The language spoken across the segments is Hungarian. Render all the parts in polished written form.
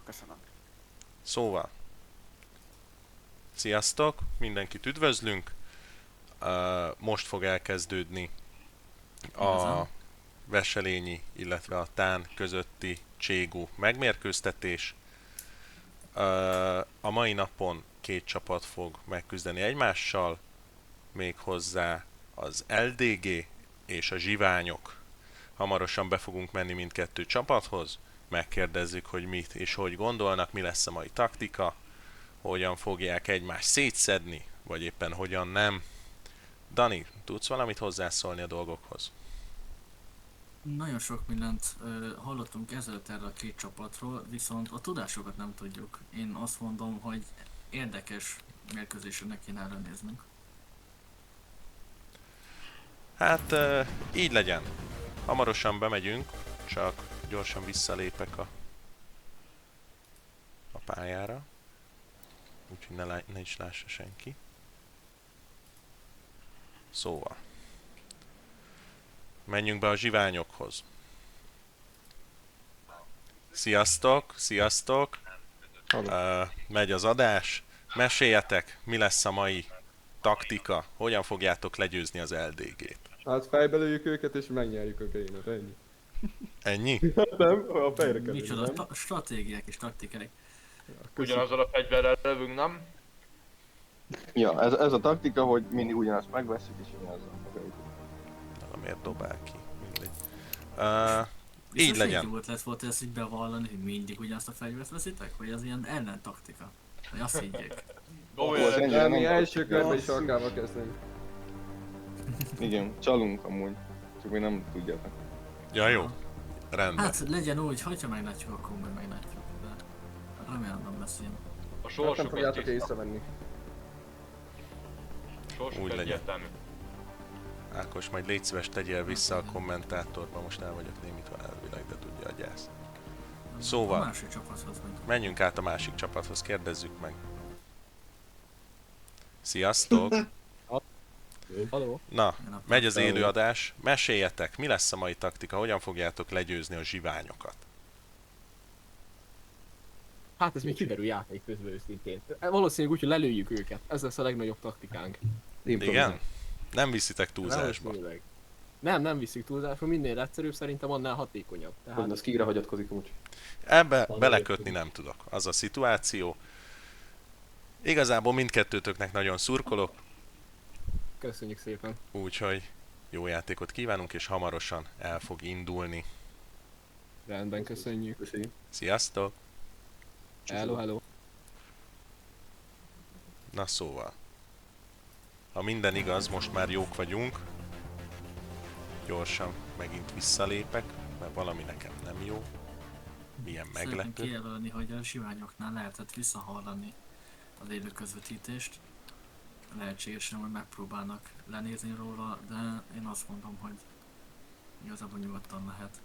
Köszönöm. Szóval, sziasztok, mindenkit üdvözlünk. Most fog elkezdődni a Igazán? Veselényi, illetve a Tán közötti Cségú megmérkőztetés. A mai napon két csapat fog megküzdeni egymással, méghozzá az LDG és a Zsiványok. Hamarosan be fogunk menni mindkettő csapathoz, megkérdezzük, hogy mit és hogy gondolnak, mi lesz a mai taktika, hogyan fogják egymást szétszedni, vagy éppen hogyan nem. Dani, tudsz valamit hozzászólni a dolgokhoz? Nagyon sok mindent hallottunk ezelőtt erre a két csapatról, viszont a tudásokat nem tudjuk. Én azt mondom, hogy érdekes mérkőzésnek kéne erre néznünk. Hát így legyen. Hamarosan bemegyünk, csak gyorsan visszalépek a pályára. Úgyhogy ne is lássa senki. Szóval. Menjünk be a zsiványokhoz. Sziasztok, sziasztok! Megy az adás. Meséljetek, mi lesz a mai taktika, hogyan fogjátok legyőzni az LDG-t. Hát fejbelőjük őket és megnyerjük a gémet, ennyi. Ennyi? Nem? A fejre kell Micsoda ülni, nem? stratégiák és taktikák. Ugyanazzal a fegyverrel lövünk, nem? Ja, ez a taktika, hogy mindig ugyanazt megveszünk és ugyanazzal megöljük. Valamiért dobál ki, mindegy. Biztos Így legyen. Jó ötlet volt ezt így bevallani, hogy mindig ugyanazt a fegyvert veszitek? Vagy az ilyen ellen taktika? Vagy azt higgyék. Az ennyire De mi nem első körben is basszus. alkával kezdeni. Igen, csalunk amúgy. Csak még nem tudjátok. Ja, jó. Rendben. Hát legyen úgy, hogyha meglátjuk, akkor majd meglátjuk. De remélem nem lesz ilyen. A Hát nem sorsuk fogjátok észrevenni. Sorsuk Úgy legyen. egyértelmű. Ákos, majd légy szíves, tegyél vissza a kommentátorba, most el vagyok némítva elvileg, de tudja a gyász. Szóval. A másik csapathoz vagy. Menjünk át a másik csapathoz, kérdezzük meg. Sziasztok! Haló? Na, Ilyen a megy az élőadás. Meséljetek, mi lesz a mai taktika, hogyan fogjátok legyőzni a zsiványokat? Hát ez még kiderül játék közben őszintén. Valószínűleg úgy, hogy lelőjük őket. Ez lesz a legnagyobb taktikánk. Igen? Nem viszitek túlzásba. Valószínűleg. Nem viszik túlzásba, minél egyszerűbb, szerintem annál hatékonyabb. Tehát Az kigre hagyatkozik úgy. Ebbe belekötni nem tudok. Az a szituáció. Igazából mindkettőtöknek nagyon szurkolok, köszönjük szépen. úgyhogy jó játékot kívánunk, és hamarosan el fog indulni. Rendben, köszönjük. Köszönjük. Sziasztok! Hello. Na szóval. Ha minden igaz, most már jók vagyunk. Gyorsan megint visszalépek, mert valami nekem nem jó. Milyen Szeretném meglepő. kijelölni, hogy a siványoknál lehetett visszahallani az élő közvetítést. Lehetségesen, hogy megpróbálnak lenézni róla, de én azt mondom, hogy igazából nyugodtan lehet.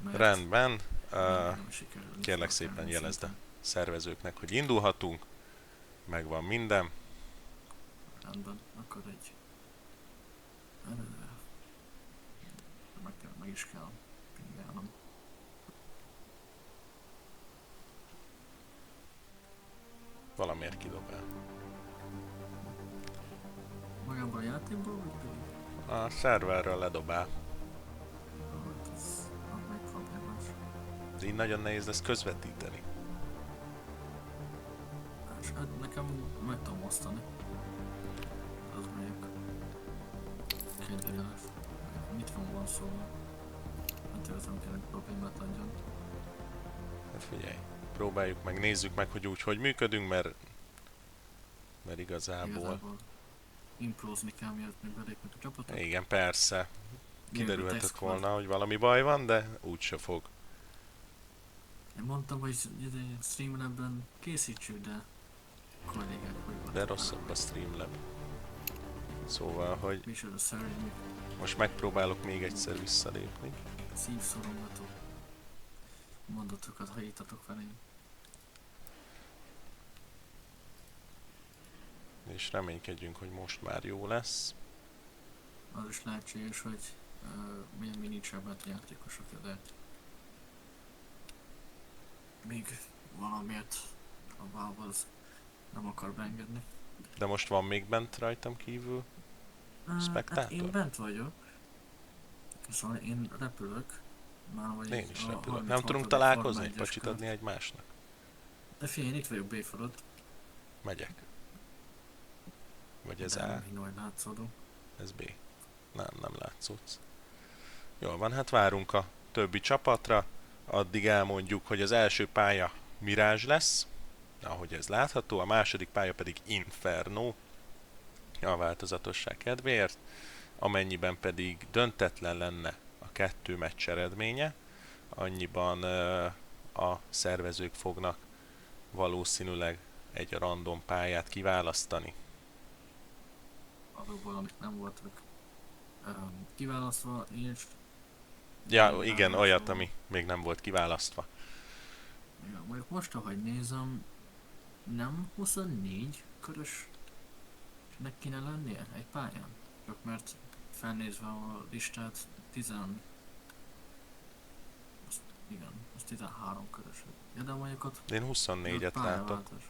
Mert Rendben. még nem sikerül Kérlek visszaakárni szépen jelezd a szinten. szervezőknek, hogy indulhatunk. Megvan minden. Rendben, akkor egy... meg is kell pingálnom. Valamiért kidobál. Magában a játékból, vagy pedig? A szerverről ledobál. Hát ez az még problémás. De így nagyon nehéz lesz közvetíteni. És hát nekem meg tudom osztani. Az mondjuk... Kérdőjeles. Mit van szóval? Hát érzem kell, hogy problémát adjon. Hát figyelj, próbáljuk meg, nézzük meg, hogy úgy hogy működünk, mert igazából... Improzni kell, mielőtt még belépnek a csapatok. Igen, persze. Kiderülhetett Tech Squad. volna, hogy valami baj van, de úgyse fog. Én mondtam, hogy Streamlabben készítsük, de kollégák hogy van. De rosszabb a Streamlab. Szóval, hogy Micsoda szörnyű, most megpróbálok még egyszer visszalépni. szívszorongató mondatokat hajítatok velem. És reménykedjünk, hogy most már jó lesz. Az is lehetséges, hogy milyen minicsebben játékosok, de még valamiért a Valve az nem akar beengedni. De most van még bent rajtam kívül Hát spektátor? én bent vagyok. Szóval én repülök. Már vagy Én is a repülök. 36. Nem tudunk Forma találkozni? 1-es Pacsit kör. adni egymásnak? De figyelj, én itt vagyok B-forod. Megyek. Vagy ez De A, nem hinno, hogy látszódó. ez B. Nem látszódsz. Jól van, hát várunk a többi csapatra. Addig elmondjuk, hogy az első pálya Mirage lesz, ahogy ez látható, a második pálya pedig Inferno, a változatosság kedvéért, amennyiben pedig döntetlen lenne a 2 meccs eredménye, annyiban a szervezők fognak valószínűleg egy random pályát kiválasztani. Azokból, amik nem voltak kiválasztva, és Ja, igen, olyat, ami még nem volt kiválasztva. ja, mondjuk most, ahogy nézem, nem 24 körös nek kéne lennie egy pályán? Csak mert felnézve a listát 10... Igen, az 13 körös. Ja, de mondjuk ott Én 24-et látok. pályaváltás.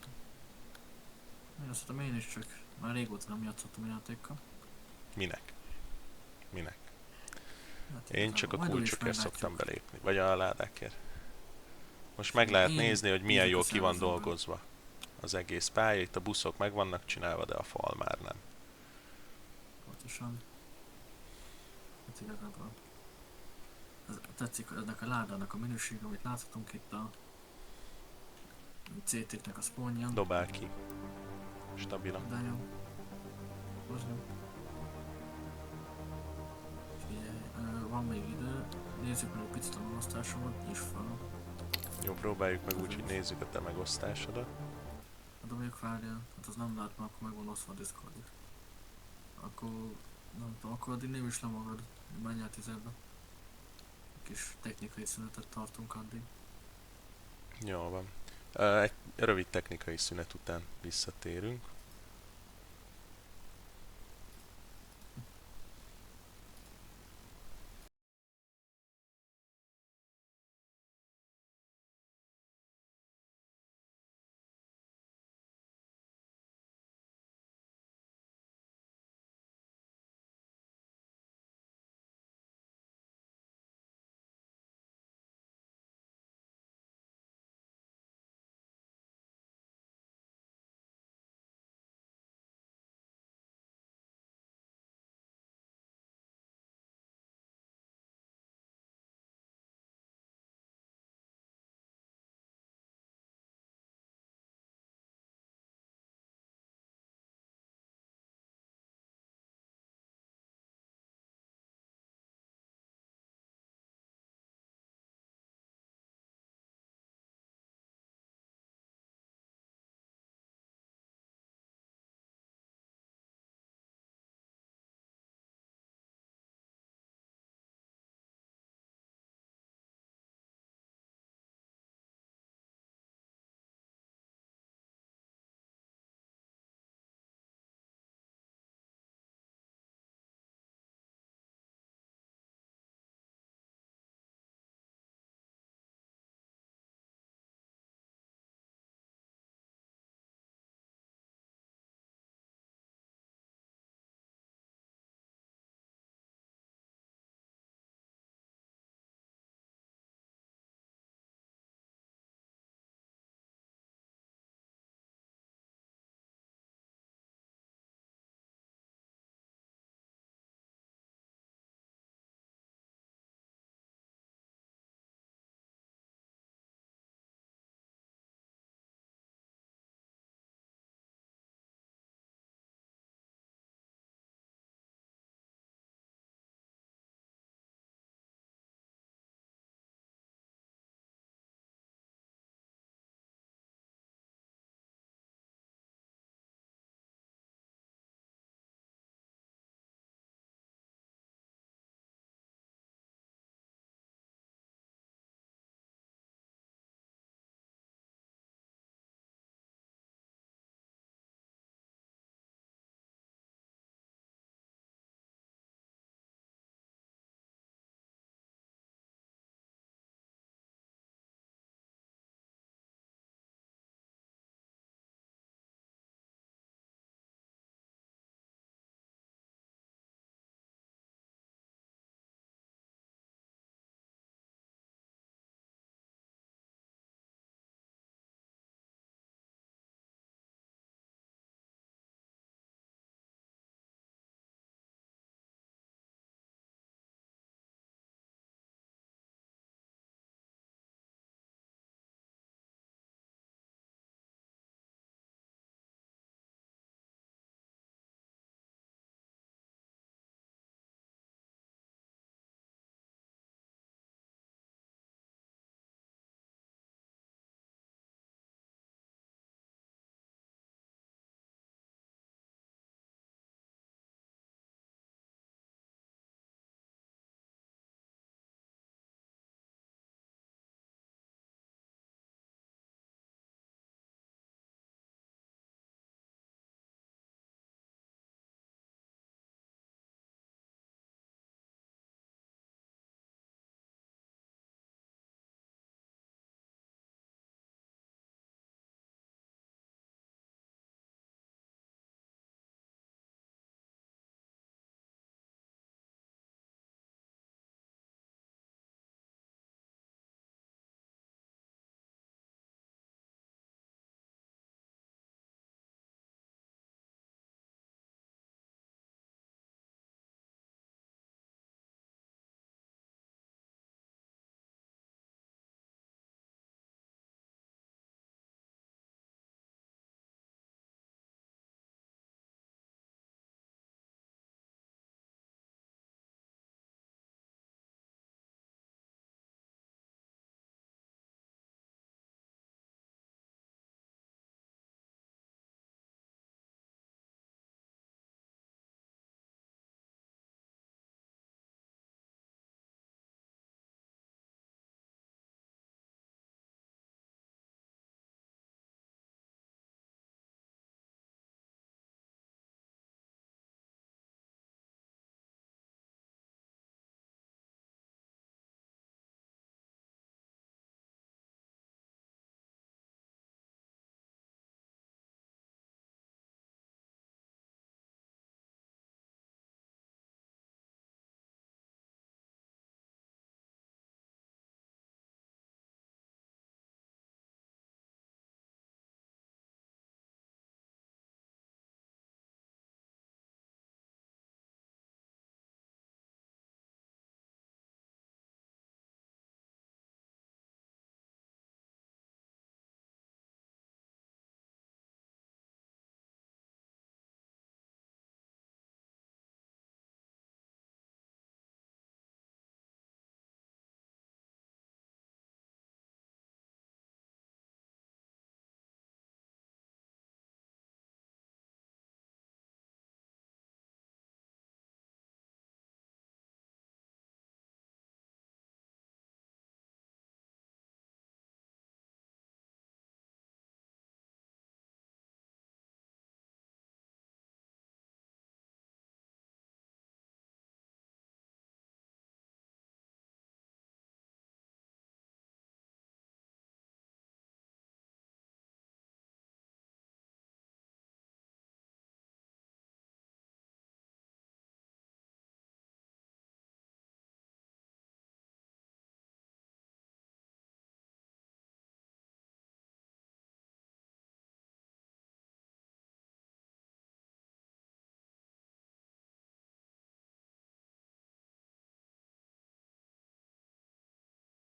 Én azt hiszem én is, csak már régóta nem játszottam a játékkal. Minek? Minek? Hát Én csak a majd úgyis kulcsokért meglátjuk. szoktam belépni, vagy a ládákért. Most meg lehet Én nézni, hogy milyen bízok a jól ki van szervezőben. dolgozva az egész pálya. Itt a buszok meg vannak csinálva, de a fal már nem. Pontosan. Hát igazából. Tetszik ennek a ládának a minősége, amit láthatunk itt a CT-nek a spawnján. Dobál ki. Stabilan. De jó. Az jó. Figyelj, van még idő. Nézzük meg egy picit a megosztásomat, nyisd fel. Jó, próbáljuk meg úgy, hogy nézzük a te megosztásodat. Hát de mondjuk várjál, hát az nem lát, mert akkor meg van osztva a Discord. Akkor nem tudom, akkor addig nem is le magad. Menj át izébe. Kis technikai szünetet tartunk addig. Jó van. Egy rövid technikai szünet után visszatérünk.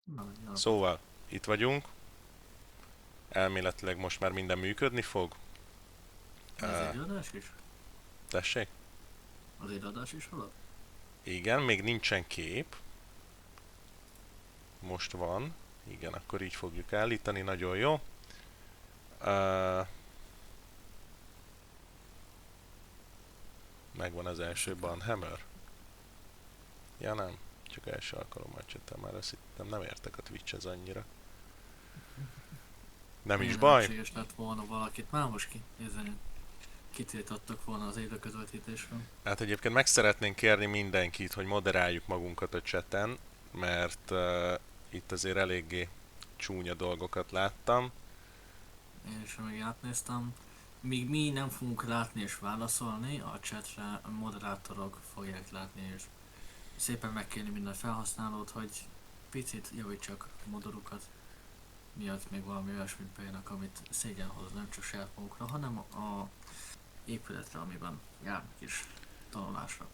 Na, jó. Szóval, itt vagyunk. Elméletileg most már minden működni fog. Az élőadás is? Tessék? Az élőadás is halad? Igen, még nincsen kép. Most van. Igen, akkor így fogjuk állítani, nagyon jó. Megvan az első Banhammer. Ja nem, csak első alkalommal csináltam már, azt hittem nem értek a Twitchhez annyira. Nem is baj. Lehetséges lett volna valakit, már most kitiltottak volna az élő közvetítésről. Hát egyébként meg szeretnénk kérni mindenkit, hogy moderáljuk magunkat a chaten, mert itt azért eléggé csúnya dolgokat láttam. Én is még átnéztem. Míg mi nem fogunk látni és válaszolni, a chatre a moderátorok fogják látni és szépen megkérni minden felhasználót, hogy picit javítsak a modorukat. Miatt még valami olyasmit beírnak, amit szégyen hoz nem csak saját magunkra, hanem a épületre, amiben járnak is tanulásra.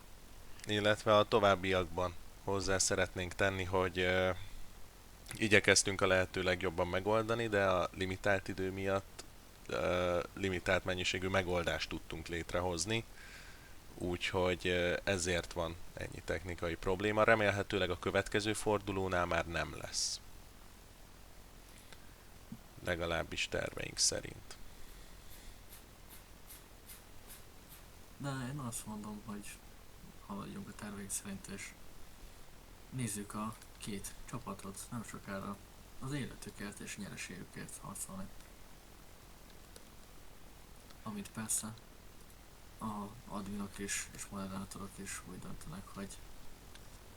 Illetve a továbbiakban hozzá szeretnénk tenni, hogy igyekeztünk a lehető legjobban megoldani, de a limitált idő miatt limitált mennyiségű megoldást tudtunk létrehozni, úgyhogy ezért van ennyi technikai probléma. Remélhetőleg a következő fordulónál már nem lesz. Legalábbis terveink szerint. De én azt mondom, hogy haladjunk a terveink szerint és nézzük a két csapatot nem sokára az életükért és nyereségükért harcolni. Amit persze a adminok is és moderátorok is úgy döntenek, hogy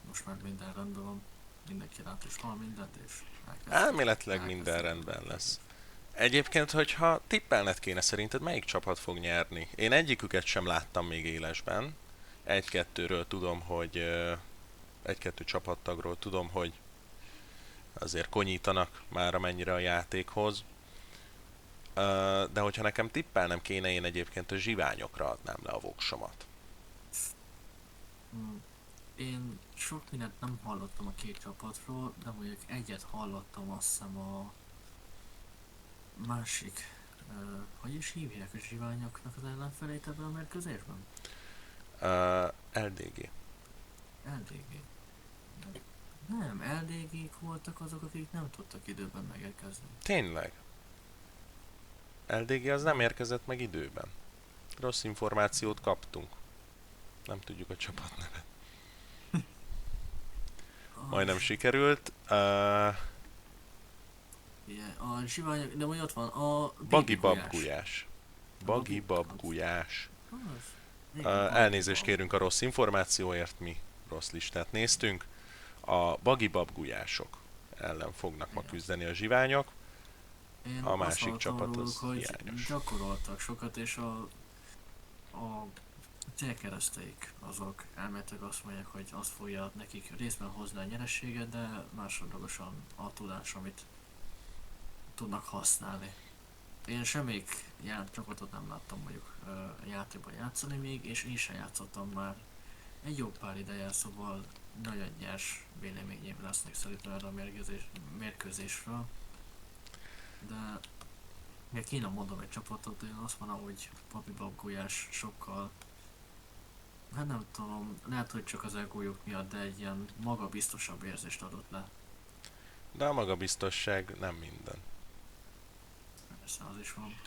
most már minden rendben van, mindenki lát és hall mindent és Elméletileg minden rendben lesz. Egyébként, hogyha tippelned kéne, szerinted melyik csapat fog nyerni? Én egyiküket sem láttam még élesben. Egy-kettőről tudom, hogy... Egy-kettő csapattagról tudom, hogy azért konyítanak már amennyire a játékhoz. De hogyha nekem tippelnem kéne, én egyébként a zsiványokra adnám le a voksomat. Én sok mindent nem hallottam a két csapatról, de mondjuk egyet hallottam, azt hiszem a másik, hogy is hívják a zsiványoknak az ellenfelét ebben a mérkőzésben? LDG. LDG. Nem, LDG-k voltak azok, akik nem tudtak időben megérkezni. Tényleg? LDG az nem érkezett meg időben. Rossz információt kaptunk. Nem tudjuk a csapatnevet. Majdnem sikerült. Igen, a zsiványok, de majd ott van a Bagi Gulyás. babgulyás. Bagi babgulyás. Az. Elnézést kérünk a rossz információért, mi rossz listát néztünk. A bagi babgulyások ellen fognak ma küzdeni a zsiványok. Én A azt másik hallottam csapat róluk, az hogy hiányos. gyakoroltak sokat, és a célkereszteik azok elméletileg azt mondják, hogy az fogja nekik részben hozni a nyerességet, de másodlagosan a tudás, amit tudnak használni. Én semmelyik csapatot nem láttam mondjuk játékban játszani még, és én sem játszottam már egy jó pár ideje, szóval nagyon nyers véleményém lesznek szerintem erre a mérkőzésről. De még kéne mondom egy csapatot, én azt mondom, hogy Papi Babgulyás sokkal, hát nem tudom, lehet, hogy csak az egójuk miatt, de egy ilyen magabiztosabb érzést adott le. De a magabiztosság nem minden. Persze az is van.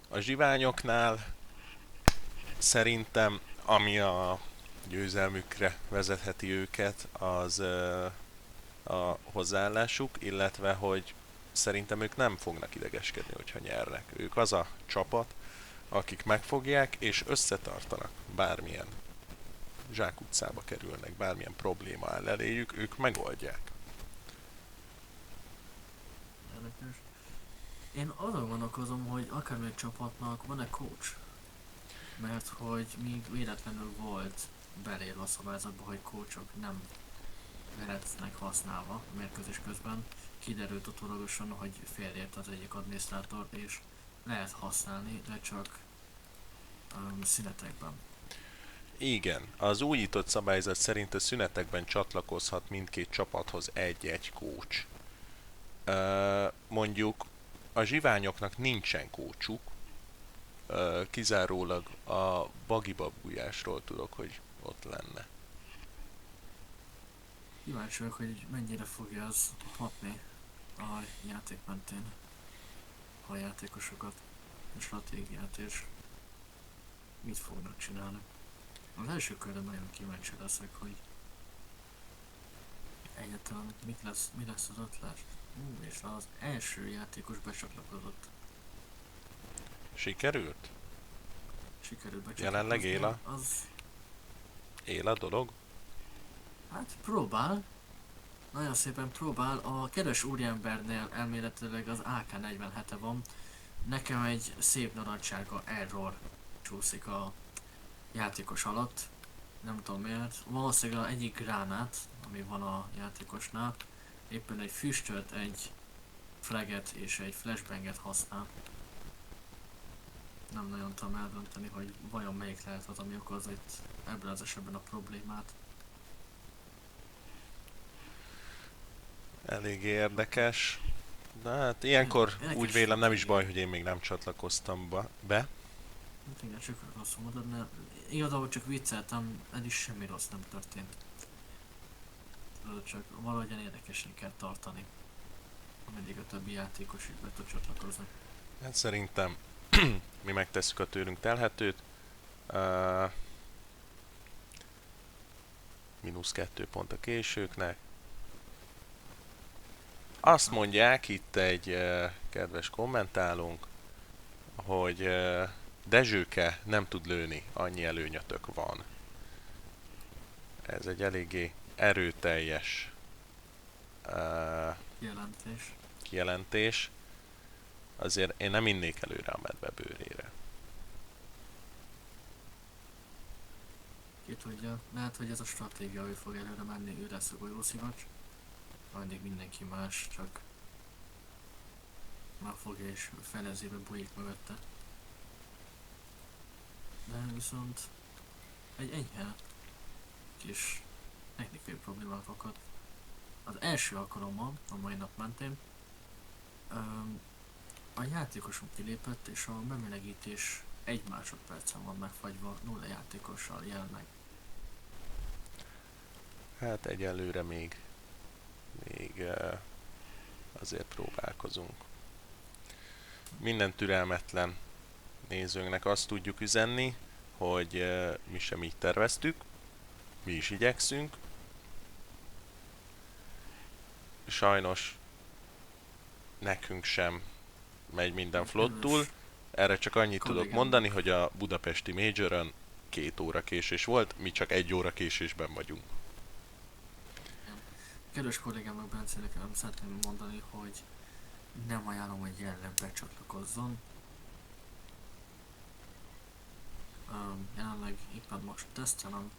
A zsiványoknál szerintem, ami a győzelmükre vezetheti őket, az a hozzáállásuk, illetve hogy szerintem ők nem fognak idegeskedni, hogyha nyernek. Ők az a csapat, akik megfogják és összetartanak, bármilyen zsákutcába kerülnek, bármilyen probléma áll eléjük, ők megoldják. Érdekes. Én azon gondolkozom, hogy akármilyen csapatnak van-e coach? Mert hogy még véletlenül volt belépve a szabályzatba, hogy coachok nem lehetnek használva a mérkőzés közben. Kiderült utólagosan, hogy félreért az egyik adminisztrátor, és lehet használni, de csak szünetekben. Igen, az újított szabályzat szerint a szünetekben csatlakozhat mindkét csapathoz egy-egy coach. Mondjuk a zsiványoknak nincsen coachuk, kizárólag a bagiba bújásról tudok, hogy ott lenne. Kíváncsi vagyok, hogy mennyire fogja az hatni a játék mentén a játékosokat, a stratégiát, és mit fognak csinálni. Az első körben nagyon kíváncsi leszek, hogy egyáltalán mi lesz az ötlet. És az első játékos becsatlakozott. Sikerült? Sikerült becsatlakozni. Jelenleg él Az, él a dolog? hát próbál. Nagyon szépen próbál. A kedves úriembernél elméletileg az AK-47-e van. Nekem egy szép narancssárga error csúszik a játékos alatt. Nem tudom miért. Valószínűleg az egyik gránát, ami van a játékosnál, éppen egy füstöt, egy flaget és egy flashbanget használ. Nem nagyon tudom eldönteni, hogy vajon melyik lehet az, ami okozza itt ebben az esetben a problémát. Elég érdekes. De hát ilyenkor úgy vélem nem is baj, hogy én még nem csatlakoztam be. Hát igen, csak rosszul mondod, mert igazából csak vicceltem, eddig semmi rossz nem történt. Tudod, csak valahogyan érdekesen kell tartani, ameddig a többi játékos is be tud csatlakozni. Hát szerintem mi megtesszük a tőlünk telhetőt. -2 pont a későknek. Azt mondják itt egy kedves kommentálónk, hogy Dezsőke nem tud lőni, annyi előnyötök van. Ez egy eléggé erőteljes kijelentés. Azért én nem innék előre a medve bőrére. Ki tudja, lehet, hogy ez a stratégia, ő fog előre menni, ő lesz a golyószivacs. Addig mindenki más, csak már fogja és felezébe bújik mögötte. De viszont egy enyhe kis technikai problémát okot. Az első alkalommal, a mai nap mentén, a játékosunk kilépett és a bemelegítés 1 másodpercen van megfagyva 0 játékossal jelenleg. Hát egyelőre még azért próbálkozunk. Minden türelmetlen nézőnknek azt tudjuk üzenni, hogy mi sem így terveztük, mi is igyekszünk. Sajnos nekünk sem megy minden flottul. Erre csak annyit tudok mondani, hogy a budapesti Majoron 2 óra késés volt, mi csak 1 óra késésben vagyunk. Kedves kollégámnak Bencének nem szeretném mondani, hogy nem ajánlom, hogy jelenleg becsatlakozzon. Jelenleg éppen most tesztelem.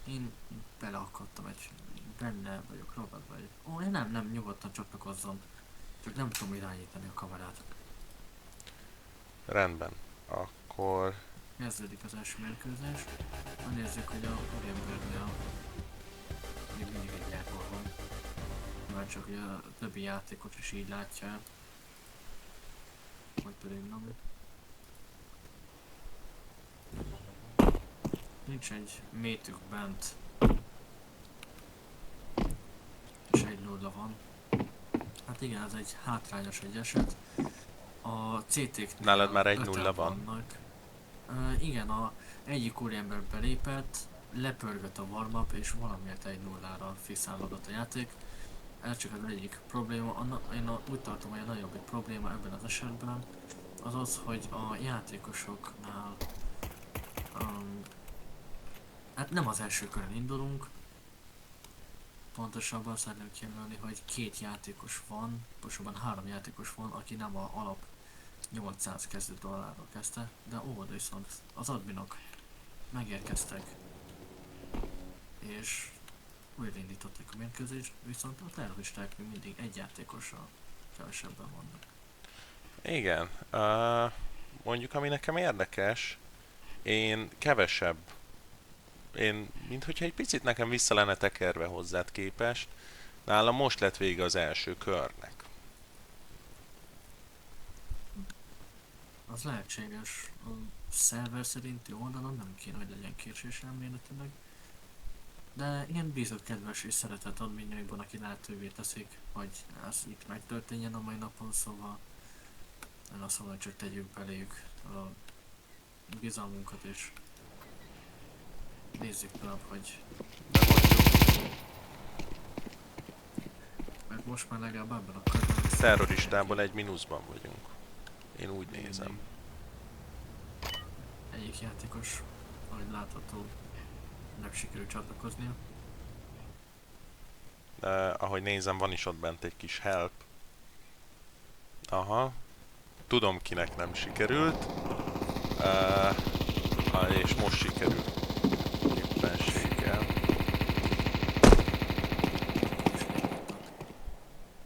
Én beleakadtam benne vagyok ragadva. Én nem, nyugodtan csatlakozzon. Csak nem tudom irányítani a kamerát. Rendben. Akkor... Kezdődik az első mérkőzés. Nézzük, hogy a úriembernél még mindig egy error van. Már csak hogy a többi játékot is így látja. Vagy pedig nem. Nincs egy métük bent. És 1-0 van. Hát igen, ez egy hátrányos egy eset. A CT-knél nálad már 1-0 van. Vannak. Igen, egyik úriember belépett, lepörgött a warm-up és valamiért 1-0-ra fixálódott a játék. Ez csak az egyik probléma. Én úgy tartom, hogy a nagyobb probléma ebben az esetben az az, hogy a játékosoknál hát nem az első körön indulunk. Pontosabban szeretném kiemelni, hogy 2 játékos van, pontosabban 3 játékos van, aki nem a alap 800 kezdő dollárról kezdte, de viszont az adminok megérkeztek és újraindították a mérkőzést, viszont a terroristák még mindig egy játékossal kevesebben vannak. Igen, mondjuk ami nekem érdekes, én kevesebb minthogyha egy picit nekem vissza lenne tekerve hozzád képest. Nálam most lett vége az első körnek. Az lehetséges. A szerver szerinti oldalon nem kéne, hogy legyen késés elméletileg. De ilyen bízott kedves és szeretett adminjaikban, aki lehetővé teszik, hogy ez itt megtörténjen a mai napon, szóval én azt mondom, hogy csak tegyük beléjük a bizalmunkat és nézzük tovább, hogy mert most már legalább ebben a körben Terroristából egy mínuszban vagyunk. Én úgy nézem. egyik játékos, ahogy látható, nem sikerült csatlakoznia. Ahogy nézem, van is ott bent egy kis help. Aha. Tudom, kinek nem sikerült. És most sikerült. Éppenséggel.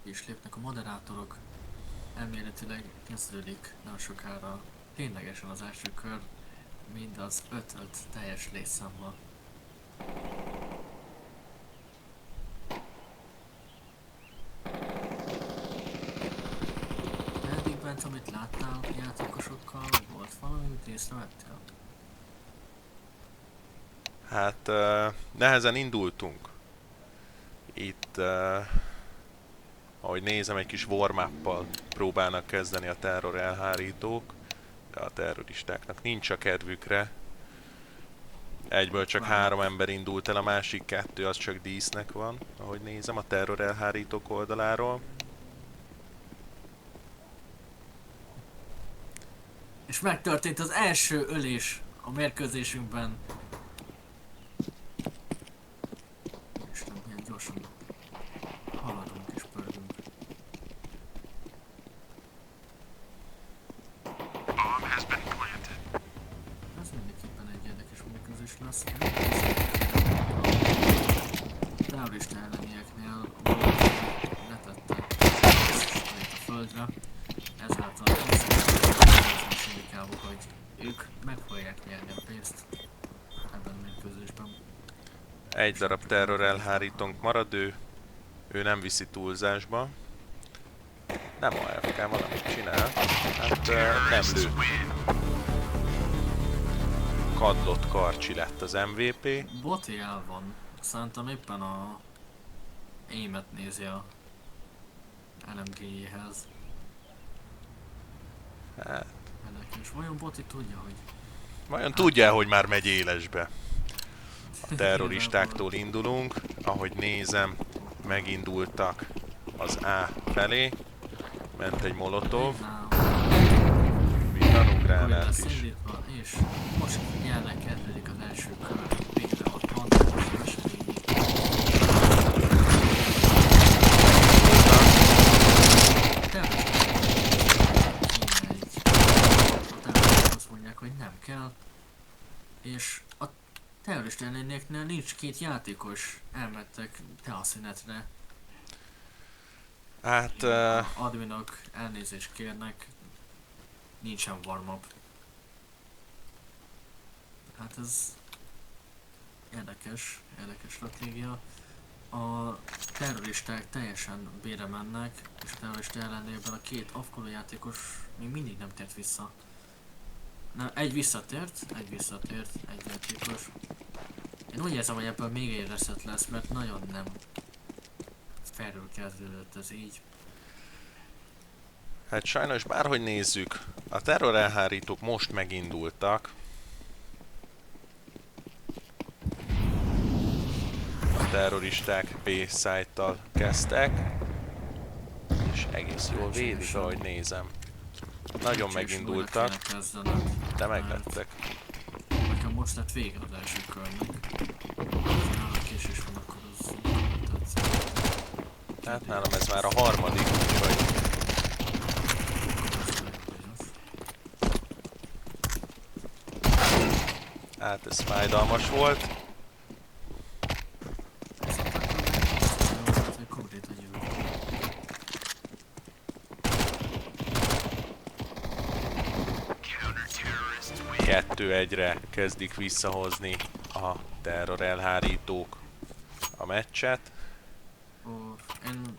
És lépnek a moderátorok. Elméletileg kezdődik nem sokára ténylegesen az első kör, mind az 5-5 teljes létszámmal. Eddig bent, amit láttál a játékosokkal, volt valami, amit észrevettél? Hát nehezen indultunk. Itt, ahogy nézem, egy kis warm-up-pal próbálnak kezdeni a terror elhárítók. De a terroristáknak nincs a kedvükre. Egyből csak 3 ember indult el, a másik 2 az csak dísznek van, ahogy nézem a terror elhárítók oldaláról. És megtörtént az első ölés a mérkőzésünkben. Istenem, milyen gyorsan haladunk és pörgünk. Ez mindenképpen egy érdekes mérkőzés lesz. A terrorista ellenieknél a letette a földre. Ezáltal indikálok, hogy ők meg fogják nyerni a pénzt ebben a mérkőzésben. Egy darab terror elhárítónk marad, ő nem viszi túlzásba. Nem AFK, valamit csinál. Hát nem lő. Kadlott Karcsi lett az MVP. Boti el van. Szerintem éppen a aimet nézi a LMG-jéhez. Hát, És vajon Boti tudja, hogy vajon tudja, hogy már megy élesbe? A terroristáktól indulunk, ahogy nézem, megindultak az A felé. Ment egy molotov, villanógránát is. indítva, és most jelenleg kezdődik az első kör. Végre ott van, és esélyig. Azt mondják, hogy nem kell, és a terrorista ellenéknél nincs 2 játékos, elmentek teaszünetre. Hát, Adminok elnézést kérnek, nincsen warm-up. Hát ez érdekes stratégia. A terroristák teljesen bére mennek, és a terrorista ellenében a 2 afkoló játékos még mindig nem tért vissza. Nem, egy visszatért, egy játékos. Én úgy érzem, hogy ebből még egy reset lesz, mert nagyon nem felül kezdődött ez így. hát sajnos bárhogy nézzük, a terror elhárítók most megindultak. A terroristák B-site-tal kezdtek, és egész jól védik, ahogy nézem. Nagyon megindultak, de meglettek. Nekem most lett vége az első körnek. Ha késés van, akkor az tetszett. Hát nálam ez már a harmadik, úgyhogy hát ez fájdalmas volt. Konkrétan jövő. 2-1-re kezdik visszahozni a terror elhárítók a meccset. Ó, én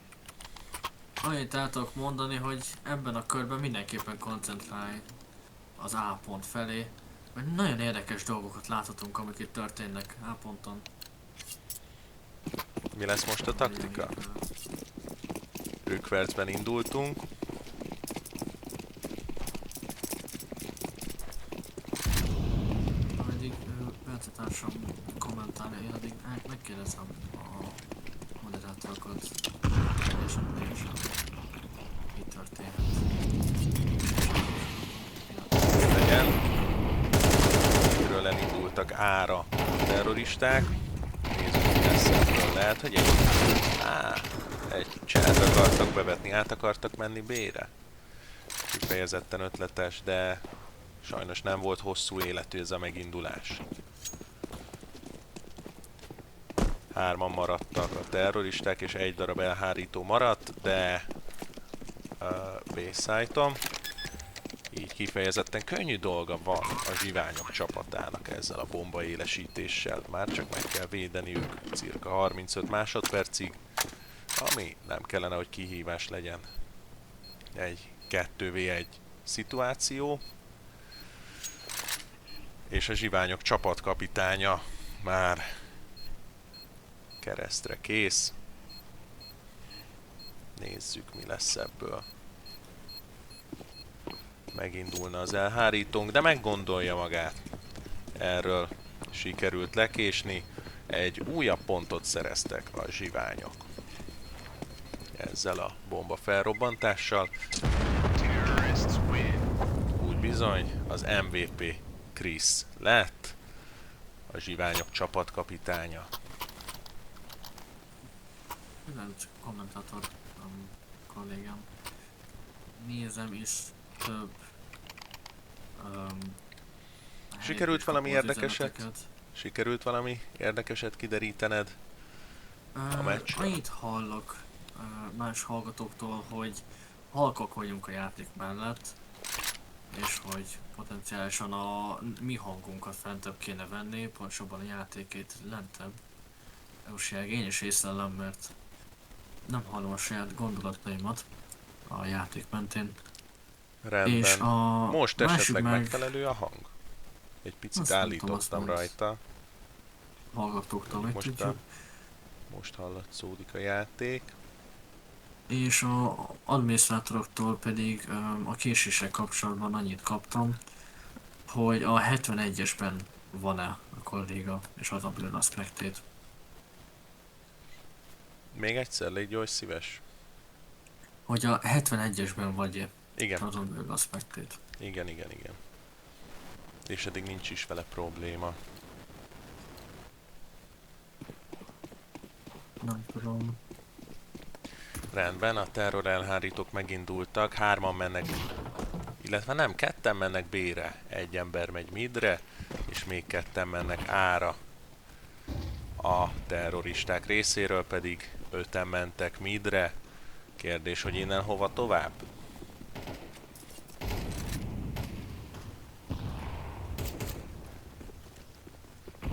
annyit el tudok mondani, hogy ebben a körben mindenképpen koncentrálj az A pont felé, mert nagyon érdekes dolgokat láthatunk, amik itt történnek A ponton. Mi lesz most a taktika? Rükvercben indultunk. Ameddig Bence-társam kommentálja, én addig megkérdezem a moderátorokat, teljesen mi történhet. Legyen. Itt elindultak A-ra a terroristák. Nézzük, mi lesz ebből. Lehet, hogy egy cselt akartak bevetni, át akartak menni B-re. Kifejezetten ötletes, de sajnos nem volt hosszú életű ez a megindulás. 3-an maradtak a terroristák, és egy darab elhárító maradt, de B-szájton. Így kifejezetten könnyű dolga van a zsiványok csapatának ezzel a bombaélesítéssel. Már csak meg kell védeniük cirka 35 másodpercig, ami nem kellene, hogy kihívás legyen. Egy 2v1 szituáció. És a zsiványok csapatkapitánya már keresztre kész. Nézzük, mi lesz ebből. Megindulna az elhárítónk, de meggondolja magát. Erről sikerült lekésni. Egy újabb pontot szereztek a zsiványok. Ezzel a bomba felrobbantással. Úgy bizony, az MVP Chris lett a zsiványok csapatkapitánya. Nem csak kommentátor kollégám. Nézem is több Sikerült valami kapott érdekeset? üzeneteket. Sikerült valami érdekeset kiderítened a meccsről? Annyit hallok más hallgatóktól, hogy halkok vagyunk a játék mellett, és hogy potenciálisan a mi hangunkat fentebb kéne venni, pontosabban a játékét lentebb. Jóság, én is észlelem, mert nem hallom a saját gondolataimat a játék mentén. Rendben. És a Most másik esetleg meg megfelelő a hang? Egy picit Azt nem tudom, azt állítottam majd rajta. hallgatóktól Most, megtudjuk. most hallatszódik a játék. És a adminisztrátoroktól pedig a késéssel kapcsolatban annyit kaptam, hogy a 71-esben van-e a kolléga, és az a Blue Aspectét. Még egyszer, légy jó, szíves. Hogy a 71-esben vagy-e Igen, az a Blue Aspectét. igen. És eddig nincs is vele probléma. Nem tudom. Rendben, a terror elhárítók megindultak, 3-an mennek, illetve nem, 2-en mennek B-re, egy ember megy midre, és még 2-en mennek A-ra. A terroristák részéről pedig 5-en mentek midre. Kérdés, hogy innen hova tovább?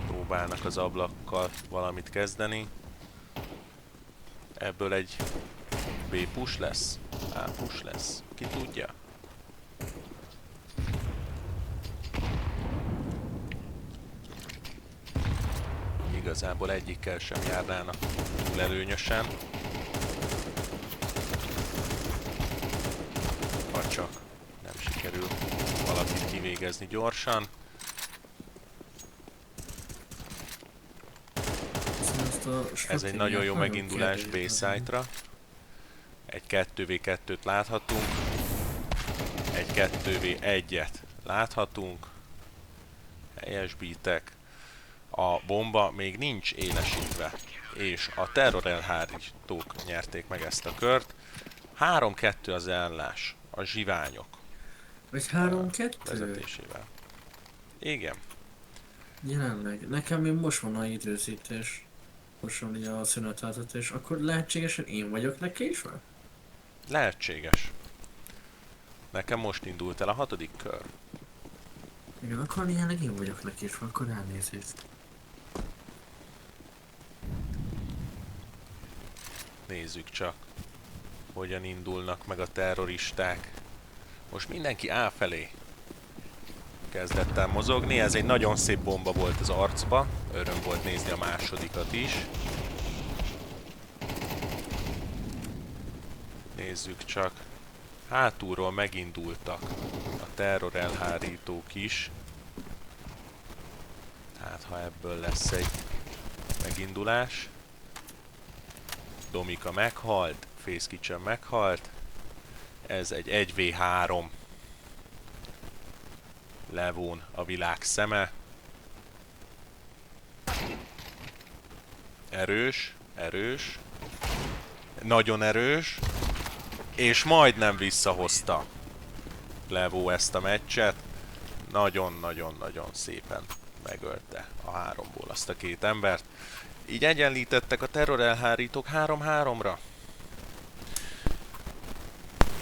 Próbálnak az ablakkal valamit kezdeni. Ebből egy B push lesz? A push lesz? Ki tudja? Igazából egyikkel sem járnának túl előnyösen. Vagy csak nem sikerül valakit kivégezni gyorsan. Ez egy nagyon jó megindulás B-site-ra. Egy 2v2-t láthatunk. Egy 2v1-et láthatunk. Helyes beatek. A bomba még nincs élesítve. És a terror elhárítók nyerték meg ezt a kört. 3-2 az állás a zsiványok Vagy 3-2? vezetésével. Igen. Jelenleg. Nekem még most van a időzítés. Most van ugye a szüneteltetés. Akkor lehetségesen én vagyok lekésve? Lehetséges. Nekem most indult el a 6. kör. Igen, akkor jelenleg én vagyok lekésve, akkor elnézést. Nézzük csak, hogyan indulnak meg a terroristák. Most mindenki A felé kezdett el mozogni, ez egy nagyon szép bomba volt az arcba, öröm volt nézni a másodikat is. Nézzük csak, hátulról megindultak a terror elhárítók is. Hát ha ebből lesz egy megindulás. Domika meghalt, Face Kitchen meghalt. Ez egy 1v3. Levón a világ szeme. Erős, erős. Nagyon erős. És majdnem visszahozta Levó ezt a meccset. Nagyon-nagyon-nagyon szépen megölte a 3-ból azt a 2 embert. Így egyenlítettek a terror elhárítók 3-3-ra.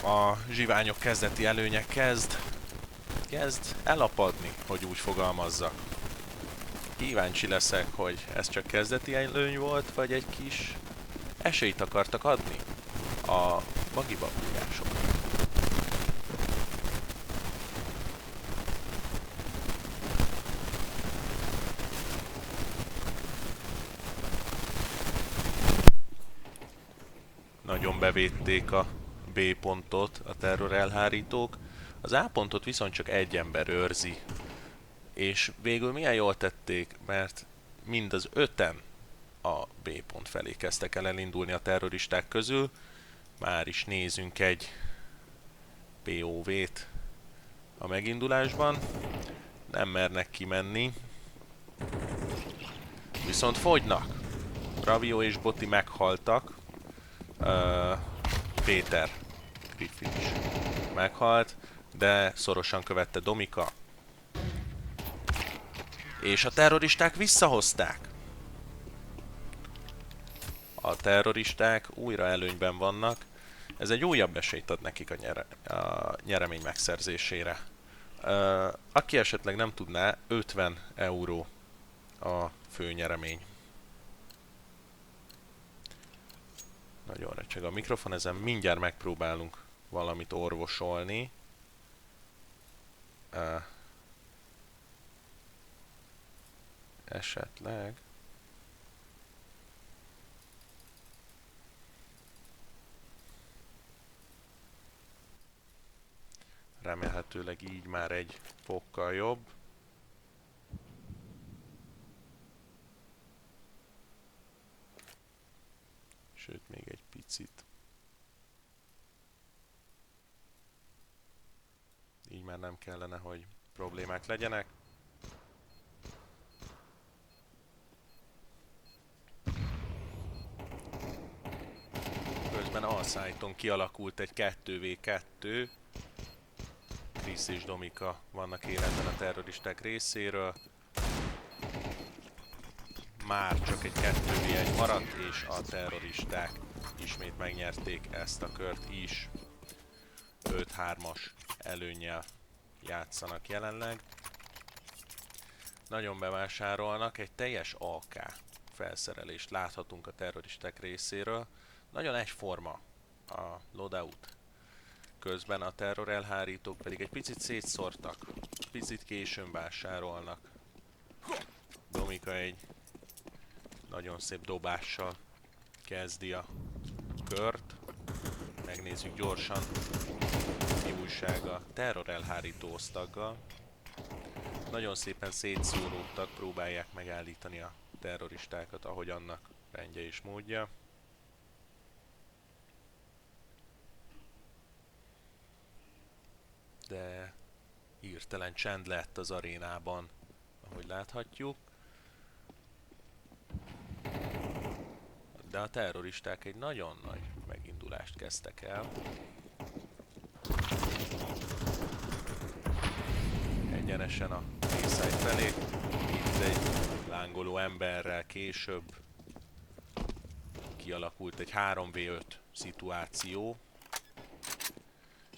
A zsiványok kezdeti előnye kezd elapadni, hogy úgy fogalmazzak. Kíváncsi leszek, hogy ez csak kezdeti előny volt, vagy egy kis esélyt akartak adni a bagibabújások. Nagyon bevédték a B pontot a terror elhárítók. Az A pontot viszont csak egy ember őrzi. És végül milyen jól tették, mert mind az 5-en a B pont felé kezdtek el elindulni a terroristák közül. Már is nézünk egy POV-t a megindulásban. Nem mernek kimenni. Viszont fogynak. Bravio és Botti meghaltak. Péter Griffin is meghalt, de szorosan követte Domika. És a terroristák visszahozták. A terroristák újra előnyben vannak. Ez egy újabb esélyt ad nekik a nyeremény megszerzésére. Aki esetleg nem tudná, 50 euró a fő nyeremény. Nagyon recseg a mikrofon, ezen mindjárt megpróbálunk valamit orvosolni. Esetleg... Remélhetőleg így már egy fokkal jobb. Sőt, még egy picit. Így már nem kellene, hogy problémák legyenek. Közben Alszájton kialakult egy 2v2. Krisz és Domika vannak életben a terroristák részéről. Már csak egy 2v1 maradt, és a terroristák ismét megnyerték ezt a kört is. 5-3-as előnnyel játszanak jelenleg. Nagyon bevásárolnak, egy teljes AK felszerelést láthatunk a terroristák részéről. Nagyon egyforma a loadout. Közben a terror elhárítók pedig egy picit szétszórtak, picit későn vásárolnak. Domika egy nagyon szép dobással kezdi a kört. Megnézzük gyorsan, mi újság a terror elhárító osztaggal. Nagyon szépen szétszóródtak, próbálják megállítani a terroristákat, ahogy annak rendje és módja. De hirtelen csend lett az arénában, ahogy láthatjuk. De a terroristák egy nagyon nagy megindulást kezdtek el. Egyenesen a B-side felé. Itt egy lángoló emberrel később kialakult egy 3v5 szituáció.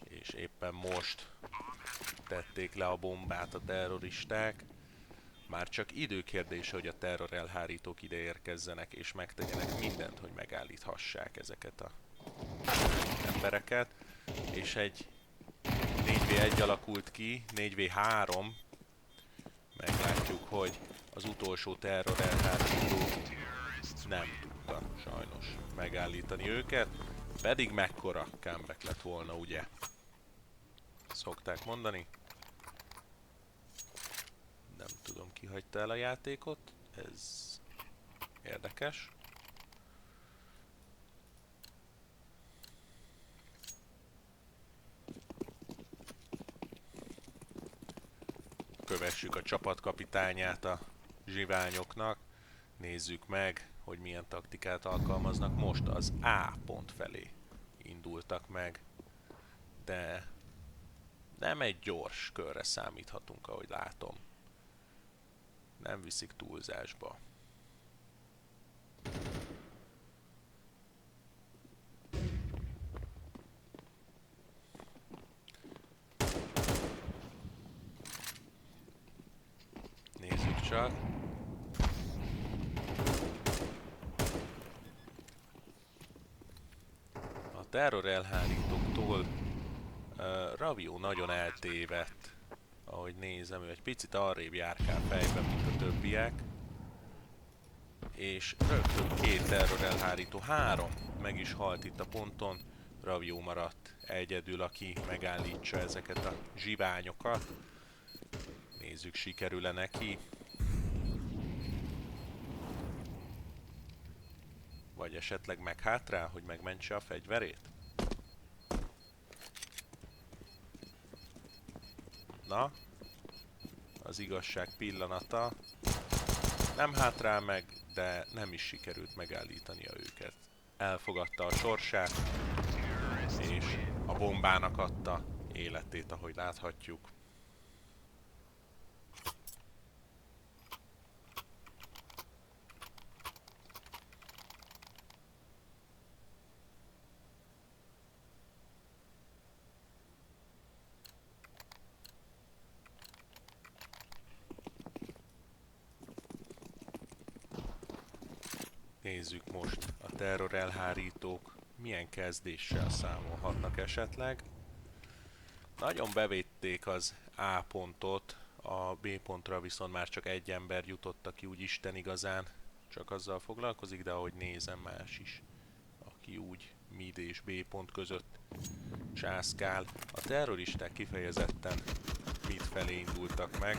És éppen most tették le a bombát a terroristák. Már csak időkérdése, hogy a terror elhárítók ide érkezzenek és megtegyenek mindent, hogy megállíthassák ezeket a embereket. És egy 4v1 alakult ki, 4v3. Meglátjuk, hogy az utolsó terror elhárító nem tudta sajnos megállítani őket. Pedig mekkora comeback lett volna, ugye? Szokták mondani. Nem tudom, ki hagyta el a játékot. Ez érdekes. Kövessük a csapatkapitányát a zsiványoknak. Nézzük meg, hogy milyen taktikát alkalmaznak. Most az A pont felé indultak meg. De nem egy gyors körre számíthatunk, ahogy látom. Nem viszik túlzásba. Nézzük csak. A terror elhárítóktól Ravio nagyon eltévedt. Ahogy nézem, ő egy picit arrébb járkál fejben, mint a többiek. És rögtön 2 terror elhárító, 3 meg is halt itt a ponton. Ravio maradt egyedül, aki megállítsa ezeket a zsiványokat. Nézzük, sikerül-e neki. Vagy esetleg meghátrál, hogy megmentse a fegyverét? Na, az igazság pillanata. Nem hátrál meg, de nem is sikerült megállítania őket. Elfogadta a sorsát, és a bombának adta életét, ahogy láthatjuk. Nézzük most a terror elhárítók milyen kezdéssel számolhatnak esetleg. Nagyon bevédték az A pontot, a B pontra viszont már csak egy ember jutott, aki úgy Isten igazán csak azzal foglalkozik, de ahogy nézem, más is, aki úgy mid és B pont között császkál. A terroristák kifejezetten mid felé indultak meg.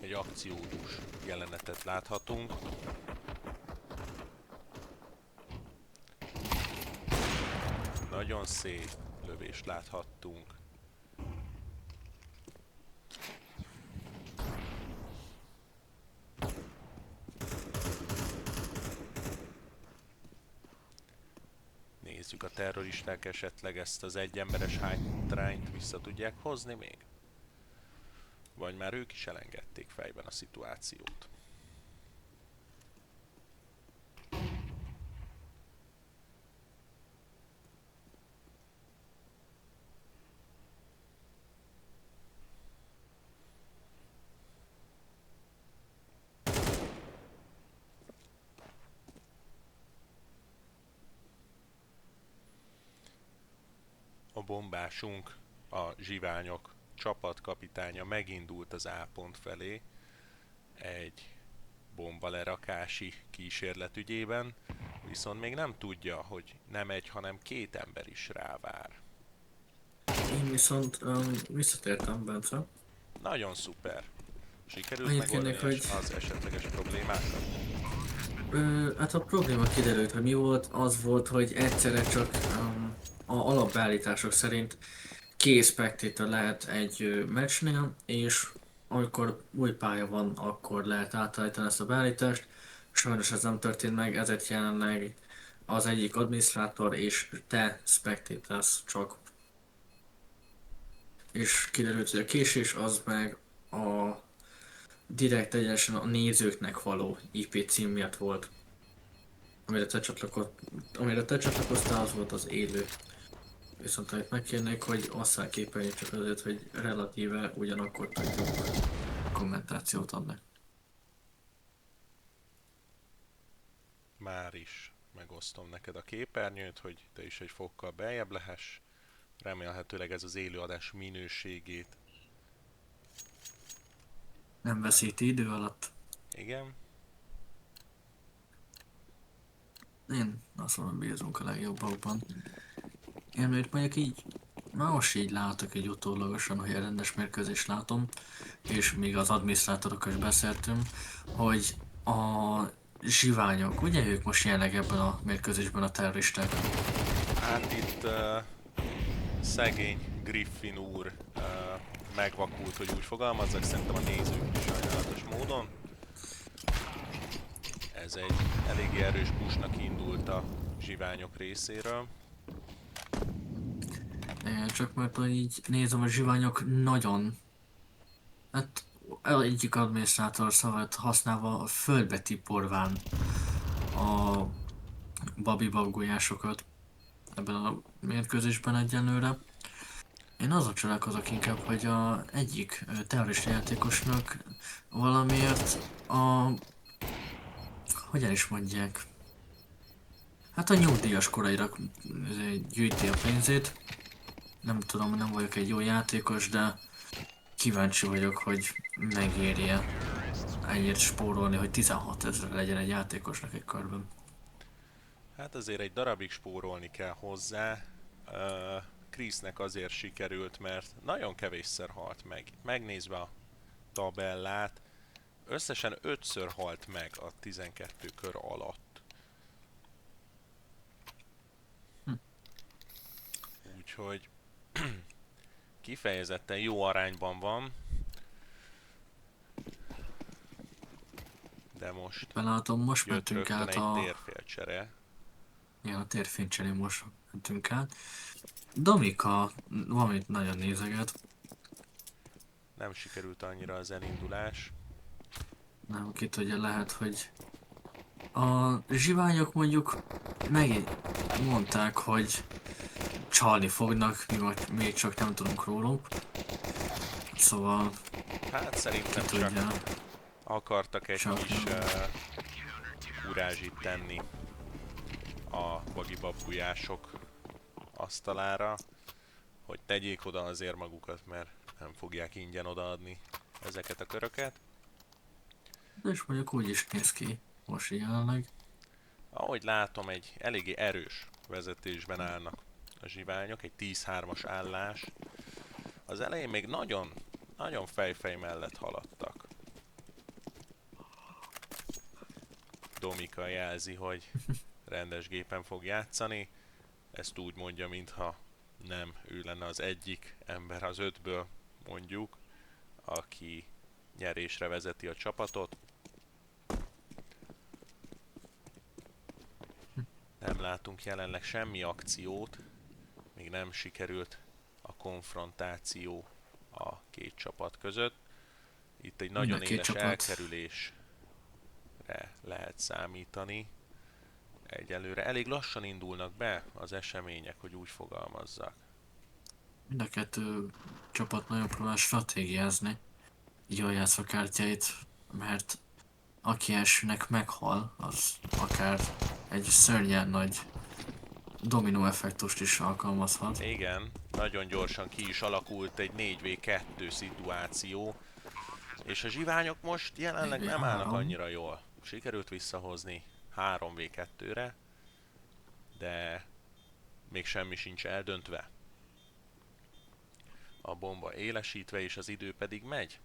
Egy akciódús jelenetet láthatunk. Nagyon szép lövést láthattunk. Nézzük, a terroristák esetleg ezt az egyemberes hátrányt vissza tudják hozni még? Vagy már ők is elengedték fejben a szituációt. A bombásunk, a zsiványok csapatkapitánya megindult az A pont felé egy bombalerakási kísérlet ügyében, viszont még nem tudja, hogy nem egy, hanem 2 ember is rávár. Én viszont visszatértem, Bence. Nagyon szuper. Sikerült Annyit megoldani kérnék, hogy- az esetleges problémákat? Hát a probléma kiderült, hogy mi volt, az volt, hogy egyszerre csak a alapbeállítások szerint 2 spectator lehet egy meccsnél, és amikor új pálya van, akkor lehet átállítani ezt a beállítást. Sajnos ez nem történt meg, ezért jelenleg az egyik adminisztrátor és te spectatorsz csak. És kiderült, hogy a késés az meg a direkt egyenesen a nézőknek való IP cím miatt volt. Amire te csatlakoztál, az volt az élő. Viszont amit megkérnék, hogy osszák képernyőt csak azért, hogy relatíve ugyanakkor tudjuk kommentációt adni. Már is megosztom neked a képernyőt, hogy te is egy fokkal beljebb lehess. Remélhetőleg ez az élőadás minőségét. Nem veszíti idő alatt. Igen. Én azt mondom, bízunk a legjobbakban. Én mondjuk így, már most így látok egy utólagosan, hogy a rendes mérkőzést látom, és még az adminisztrátorokkal is beszéltünk, hogy a zsiványok, ugye ők most jelenleg ebben a mérkőzésben a terroristák? Hát itt szegény Griffin úr megvakult, hogy úgy fogalmazzak, szerintem a nézők is sajnálatos módon. Ez egy eléggé erős pushnak indult a zsiványok részéről. Csak mert hogy így nézem, a zsiványok nagyon... Hát egyik adminisztrátor szavát használva földbe tiporván a babgulyásokat ebben a mérkőzésben egyenlőre. Én azon csodálkozok inkább, hogy a egyik terrorista játékosnak valamiért a... Hogyan is mondják? Hát a nyugdíjas koraira gyűjti a pénzét. Nem tudom, nem vagyok egy jó játékos, de kíváncsi vagyok, hogy megéri-e ennyit spórolni, hogy 16 000 legyen egy játékosnak egy körben. Hát azért egy darabig spórolni kell hozzá. Chrisnek azért sikerült, mert nagyon kevésszer halt meg. Megnézve a tabellát, összesen 5-ször halt meg a 12 kör alatt. Úgyhogy kifejezetten jó arányban van. De most Belátom, most jött mentünk rögtön át egy a... térfélcsere. Igen, a térfénycserén most mentünk át. Domika valamit nagyon nézeget. Nem sikerült annyira az elindulás. Nem, ki tudja, lehet, hogy a zsiványok mondjuk megint mondták, hogy csalni fognak, mi csak nem tudunk róluk. Szóval Hát ki szerintem tudja. csak akartak egy Csak kis nem. kurázsit tenni a bagibabgulyások asztalára, hogy tegyék oda azért magukat, mert nem fogják ingyen odaadni ezeket a köröket. De és mondjuk úgy is néz ki most jelenleg. Ahogy látom, egy eléggé erős vezetésben állnak a zsiványok, egy 10-3-as állás. Az elején még nagyon fejfej mellett haladtak. Domika jelzi, hogy rendes gépen fog játszani. Ezt úgy mondja, mintha nem ő lenne az egyik ember az 5-ből, mondjuk, aki nyerésre vezeti a csapatot. Nem látunk jelenleg semmi akciót, még nem sikerült a konfrontáció a két csapat között. Itt egy nagyon két éles csapat. elkerülésre lehet számítani. Egyelőre elég lassan indulnak be az események, hogy úgy fogalmazzak. Mind a kettő csapat nagyon próbál stratégiázni. Jól játszva kártyáit, mert aki elsőnek meghal, az akár egy szörnyen nagy dominó effektust is alkalmazhat. Igen, nagyon gyorsan ki is alakult egy 4v2 szituáció, és a zsiványok most jelenleg nem 4v3. állnak annyira jól. Sikerült visszahozni 3v2-re, de még semmi sincs eldöntve. A bomba élesítve és az idő pedig megy.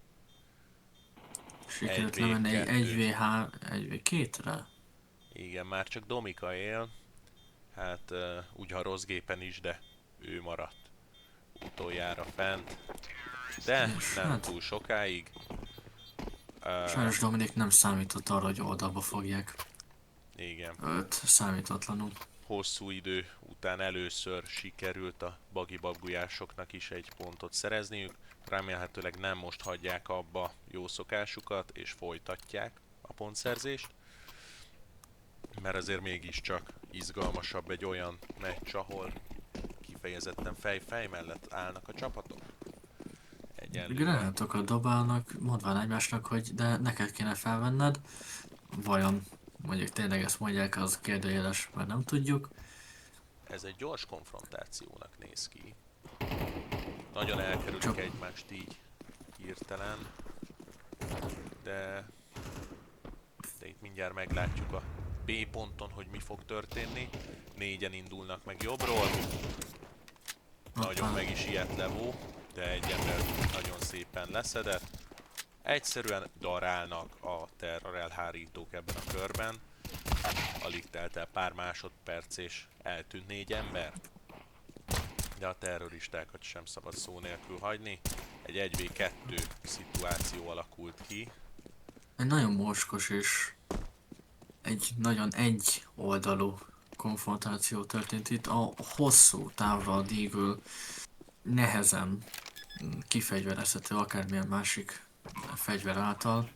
Sikerült 1v2. lemenni egy 1v2-re? Igen, már csak Domika él. Hát úgy ha rossz gépen is, de ő maradt utoljára fent. De És nem hát- túl sokáig. Sajnos Dominik nem számított arra, hogy oldalba fogják Igen, őt számítatlanul. hosszú idő után először sikerült a bagibabgulyásoknak is egy pontot szerezniük. Remélhetőleg nem most hagyják abba jó szokásukat és folytatják a pontszerzést. Mert azért mégiscsak izgalmasabb egy olyan meccs, ahol kifejezetten kifejezetten fej-fej mellett állnak a csapatok. Egyenlően. Granátokat dobálnak, mondván egymásnak, hogy de neked kéne felvenned. Vajon mondjuk tényleg ezt mondják, az kérdőjeles, mert nem tudjuk. Ez egy gyors konfrontációnak néz ki. Nagyon elkerülik Csak- egymást így hirtelen. De itt mindjárt meglátjuk a B ponton, hogy mi fog történni. 4-en indulnak meg jobbról. Nagyon meg is ijedt Levó, de egy ember nagyon szépen leszedett. Egyszerűen darálnak a terror elhárítók ebben a körben. Alig telt el pár másodperc és eltűnt 4 ember. De a terroristákat sem szabad szó nélkül hagyni. Egy 1v2 szituáció alakult ki. Egy nagyon mocskos és egy nagyon egy oldalú konfrontáció történt itt. A hosszú távra a Deagle nehezen kifegyverezhető akármilyen másik fegyver által.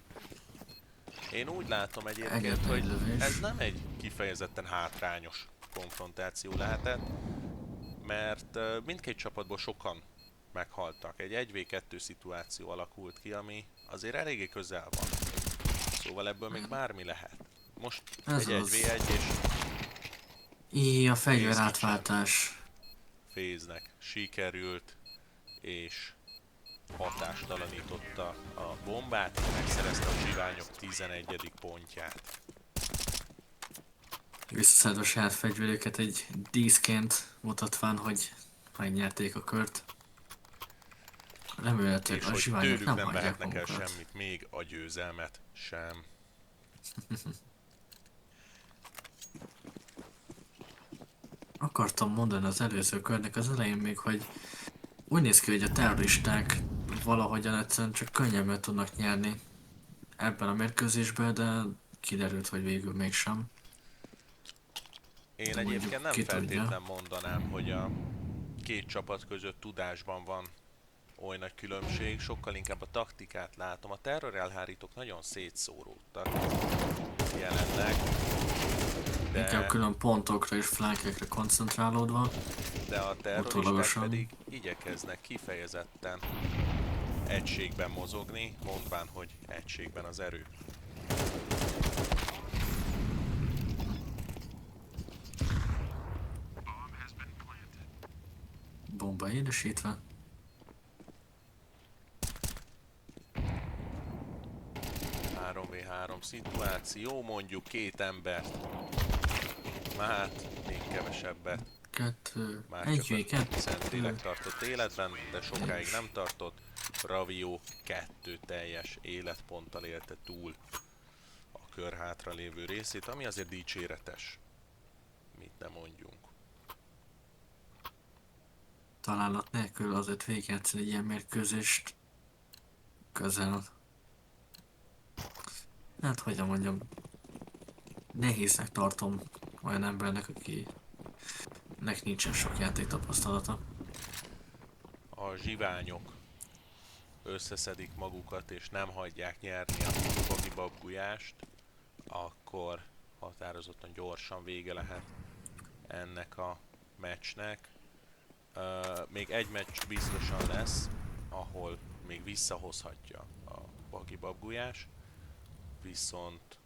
Én úgy látom egyébként, Egyetlen egy hogy lövés. ez nem egy kifejezetten hátrányos konfrontáció lehetett, mert mindkét csapatból sokan meghaltak. Egy 1v2 szituáció alakult ki, ami azért eléggé közel van. Szóval ebből még bármi lehet. Most Ez egy az. 1v1 és Így a fegyver Nézd ki átváltás. Féznek sikerült, és hatástalanította a bombát, megszerezte a zsiványok 11. pontját. Visszaszed a saját fegyverüket egy díszként mutatván, hogy megnyerték a kört. Remélhetőleg És a hogy zsiványok tőlük nem nem hagyják vehetnek el magukat. semmit, még a győzelmet sem. Akartam mondani az előző körnek az elején még, hogy úgy néz ki, hogy a terroristák valahogyan egyszerűen csak könnyebben tudnak nyerni ebben a mérkőzésben, de kiderült, hogy végül mégsem. Én Mondjuk, egyébként nem ki tudja. feltétlen mondanám, hogy a két csapat között tudásban van oly nagy különbség, sokkal inkább a taktikát látom. A terror elhárítók nagyon szétszóródtak jelenleg, Inkább de, külön pontokra és flankekre koncentrálódva. de a terroristák utólagosan. pedig igyekeznek kifejezetten egységben mozogni, mondván, hogy egységben az erő. Bomba édesítve. Három v 3 szituáció, mondjuk két embert. Hát, még kevesebbet. Már Egy csak v a 2 Szentlélek tartott életben, de sokáig nem tartott. Bravio 2 teljes életponttal élte túl a kör hátra lévő részét, ami azért dicséretes. Mit nem mondjunk. találat nélkül azért végigjátszani egy ilyen mérkőzést közel. Hát, hogyan mondjam, nehéznek tartom olyan embernek, akinek nincsen sok játék tapasztalata. A zsiványok összeszedik magukat és nem hagyják nyerni a bagibabgulyást, akkor határozottan gyorsan vége lehet ennek a meccsnek. Még egy meccs biztosan lesz, ahol még visszahozhatja a bagibabgulyás, viszont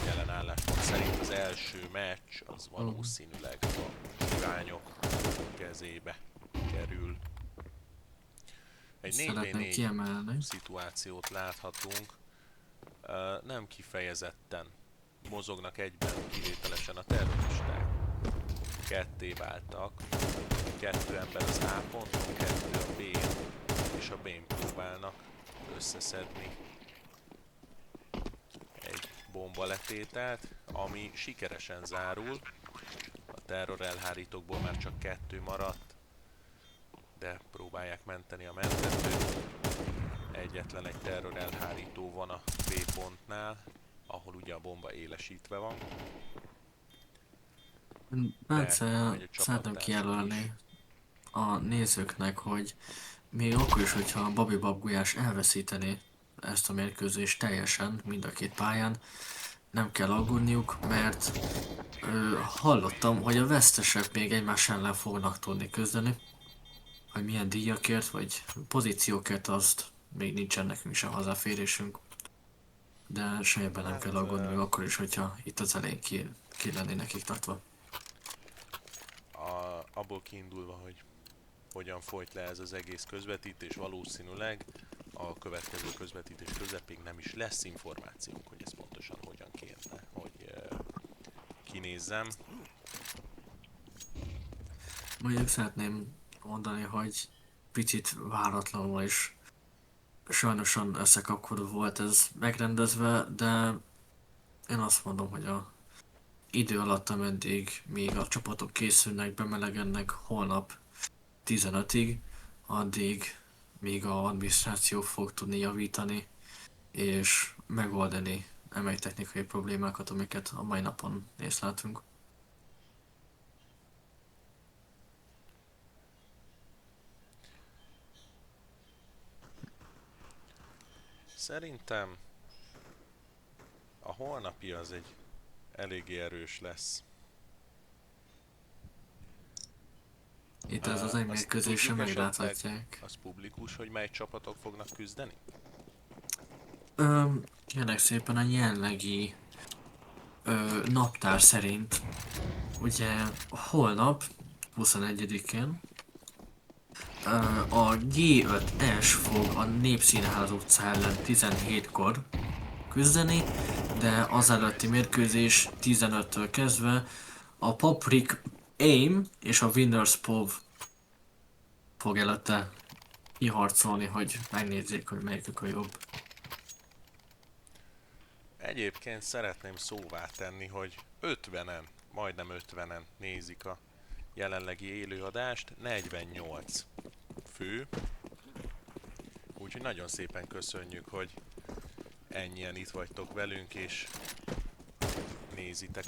jelen álláspont szerint az első meccs az valószínűleg a zsiványok kezébe kerül. Egy Szeretném 4v4 kiemelni. szituációt láthatunk. Nem kifejezetten mozognak egyben kivételesen a terroristák. Ketté váltak. 2 ember az A ponton, 2 a B-n, és a B-n próbálnak összeszedni egy bombaletételt, ami sikeresen zárul. A terror elhárítókból már csak 2 maradt, de próbálják menteni a mentetőt. Egyetlen egy terror elhárító van a B pontnál, ahol ugye a bomba élesítve van. Bence, megy a szeretném csapattársuk kijelölni a nézőknek, hogy még akkor is, hogyha a Babi Babgulyás elveszítené ezt a mérkőzést teljesen, mind a két pályán, nem kell aggódniuk, mert hallottam, hogy a vesztesek még egymás ellen fognak tudni küzdeni. Hogy milyen díjakért, vagy pozíciókért, azt még nincsen nekünk sem hozzáférésünk. De semmilyen nem kell aggódni, még akkor is, hogyha itt az elején ki lennének iktatva. Abból kiindulva, hogy hogyan folyt le ez az egész közvetítés, valószínűleg a következő közvetítés közepén nem is lesz információnk, hogy ez pontosan hogyan kéne, hogy kinézzem. Mondjuk szeretném mondani, hogy picit váratlanul is sajnosan összekapkodva volt ez megrendezve, de én azt mondom, hogy a idő alatt, ameddig még a csapatok készülnek, bemelegednek holnap 15-ig, addig még a adminisztráció fog tudni javítani és megoldani emegy technikai problémákat, amiket a mai napon észleltünk. Szerintem a holnapi az egy eléggé erős lesz. Itt ez az Azt egy mérkőzésre tudjuk megláthatják. Az publikus, hogy mely csapatok fognak küzdeni? Kérlek szépen a jelenlegi naptár szerint, ugye holnap, 21-én, a G5S fog a Népszínház utca ellen 17-kor küzdeni, de az előtti mérkőzés 15-től kezdve a Paprik Aim és a Winners Pov fog előtte kiharcolni, hogy megnézzék, hogy melyikük a jobb. Egyébként szeretném szóvá tenni, hogy 50-en, majdnem 50-en nézik a jelenlegi élőadást, 48 fő. Úgyhogy nagyon szépen köszönjük, hogy ennyien itt vagytok velünk, és nézitek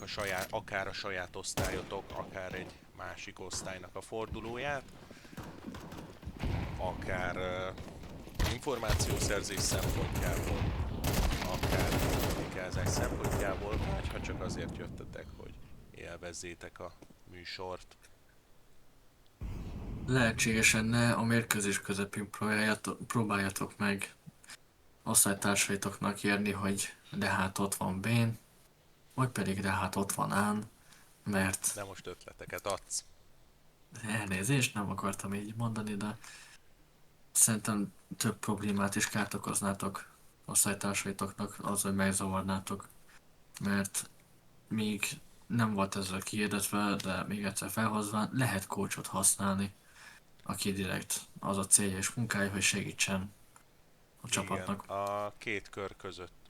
akár a saját osztályotok, akár egy másik osztálynak a fordulóját, akár információszerzés szempontjából, akár kommunikázás szempontjából, vagy ha csak azért jöttetek, hogy élvezzétek a műsort. Lehetségesen ne a mérkőzés közepén próbáljatok meg osztálytársaitoknak írni, hogy de hát ott van Bén, vagy pedig de hát ott van Án, mert De most ötleteket adsz. elnézést, nem akartam így mondani, de szerintem több problémát is kárt okoznátok osztálytársaitoknak az, hogy megzavarnátok, mert még nem volt ezzel kihirdetve, de még egyszer felhozva, lehet coachot használni, aki direkt az a célja és munkája, hogy segítsen a csapatnak. Igen, a két kör között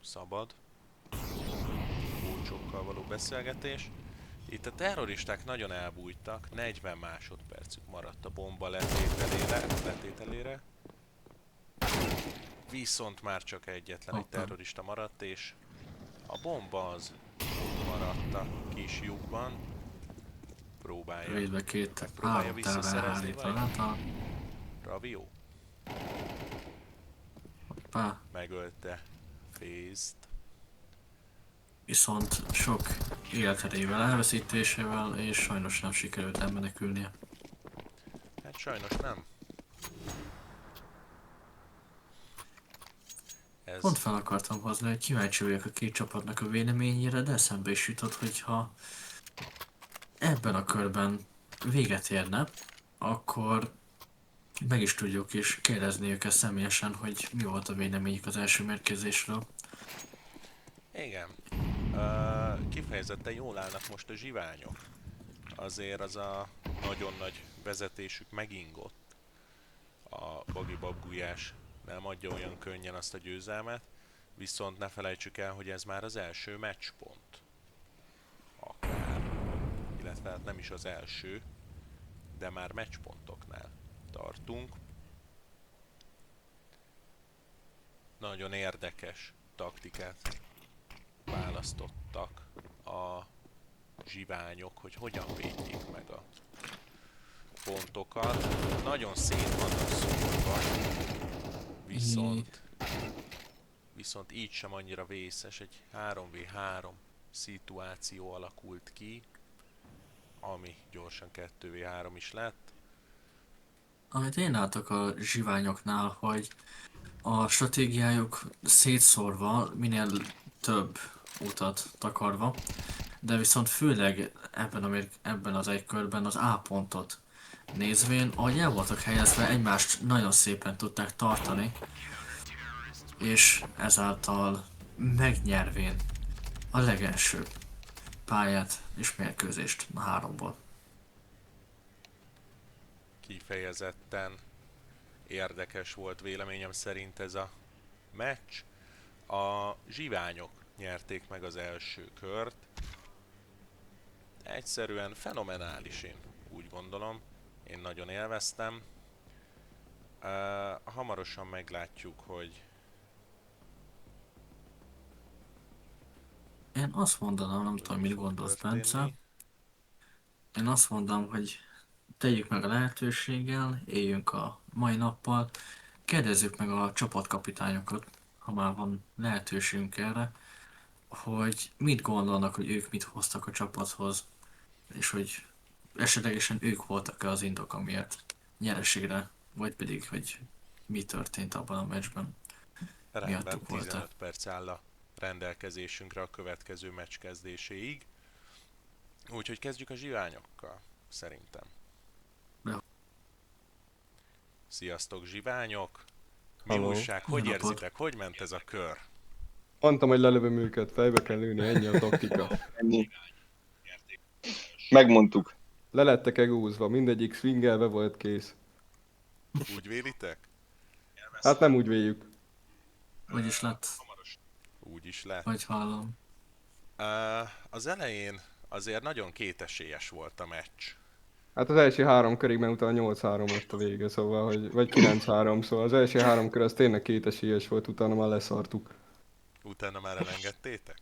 szabad coachokkal való beszélgetés. Itt a terroristák nagyon elbújtak, 40 másodpercük maradt a bomba letételére. Viszont már csak egyetlen egy terrorista maradt, és a bomba az maradt a kis lyukban. Rövidbe két Megpróbálja visszaszerezni, állítva. Ravió Hoppá. megölte Phase-t. Viszont sok életerejével elveszítésével, és sajnos nem sikerült elmenekülnie. Hát sajnos nem. Ez Pont fel akartam hozni, hogy kíváncsi vagyok a két csapatnak a véleményére, de eszembe is jutott, hogyha ebben a körben véget érne, akkor meg is tudjuk is kérdezni őket személyesen, hogy mi volt a véleményük az első mérkőzésről. igen. Kifejezetten jól állnak most a zsiványok. Azért az a nagyon nagy vezetésük megingott. A Bagi Babgulyás nem adja olyan könnyen azt a győzelmet, viszont ne felejtsük el, hogy ez már az első meccspont. Akár. Illetve hát nem is az első, de már meccspontoknál tartunk. Nagyon érdekes taktikát választottak a zsiványok, hogy hogyan védjék meg a pontokat. Nagyon szét vannak szórva, viszont viszont így sem annyira vészes, egy 3v3 szituáció alakult ki, ami gyorsan 2v3 is lett. Amit én látok a zsiványoknál, hogy a stratégiájuk szétszórva, minél több utat takarva, de viszont főleg ebben az egy körben az A pontot nézvén, ahogy el voltak helyezve, egymást nagyon szépen tudták tartani, és ezáltal megnyervén a legelső pályát és mérkőzést a 3-ból. Kifejezetten érdekes volt véleményem szerint ez a meccs. A zsiványok nyerték meg az első kört. Egyszerűen fenomenális, én úgy gondolom. Én nagyon élveztem. Hamarosan meglátjuk, hogy Én azt mondanám, nem tudom, mit fog gondolsz, történni. Bence. Én azt mondom, hogy tegyük meg a lehetőséggel, éljünk a mai nappal, kérdezzük meg a csapatkapitányokat, ha már van lehetőségünk erre, hogy mit gondolnak, hogy ők mit hoztak a csapathoz, és hogy esetlegesen ők voltak-e az indok, amiért nyereségre, vagy pedig, hogy mi történt abban a meccsben. Rendben, miattuk volt-e. 15 perc áll a rendelkezésünkre a következő meccs kezdéséig. Úgyhogy kezdjük a zsiványokkal, szerintem. Ja. Sziasztok zsiványok! Mi Hello. újság? Hogy Jó napot. érzitek? Hogy ment ez a kör? Mondtam, hogy lelövöm őket, fejbe kell lőni, ennyi a taktika. Ennyi. Megmondtuk. Le lettek egózva, mindegyik swingelve volt kész. Úgy vélitek? Hát nem úgy véljük. Hogy is lett, Úgy is lett. vagy hallom. Az elején azért nagyon kétesélyes volt a meccs. Hát az első 3 körig, mert utána 8-3 lett a vége, szóval, hogy, vagy 9-3, szóval az első 3 kör az tényleg kétesélyes volt, utána már leszartuk. Utána már elengedtétek?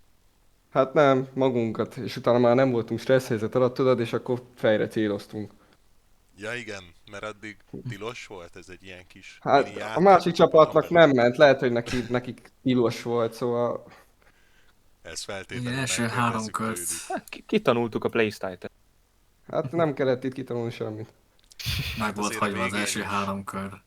Hát nem, magunkat, és utána már nem voltunk stressz helyzet alatt, tudod, és akkor fejre céloztunk. Ja igen, mert addig tilos volt ez egy ilyen kis Hát mini a játék másik csapaton csapatnak belül. nem ment, lehet, hogy nekik tilos volt, szóval... Ez Igen, feltétlenül első megkérdezzük 3 kört. tőlük. Hát kitanultuk a playstyle-t. Hát nem kellett itt kitanulni semmit. Meg volt azért a hagyva az végén első is. 3 kör.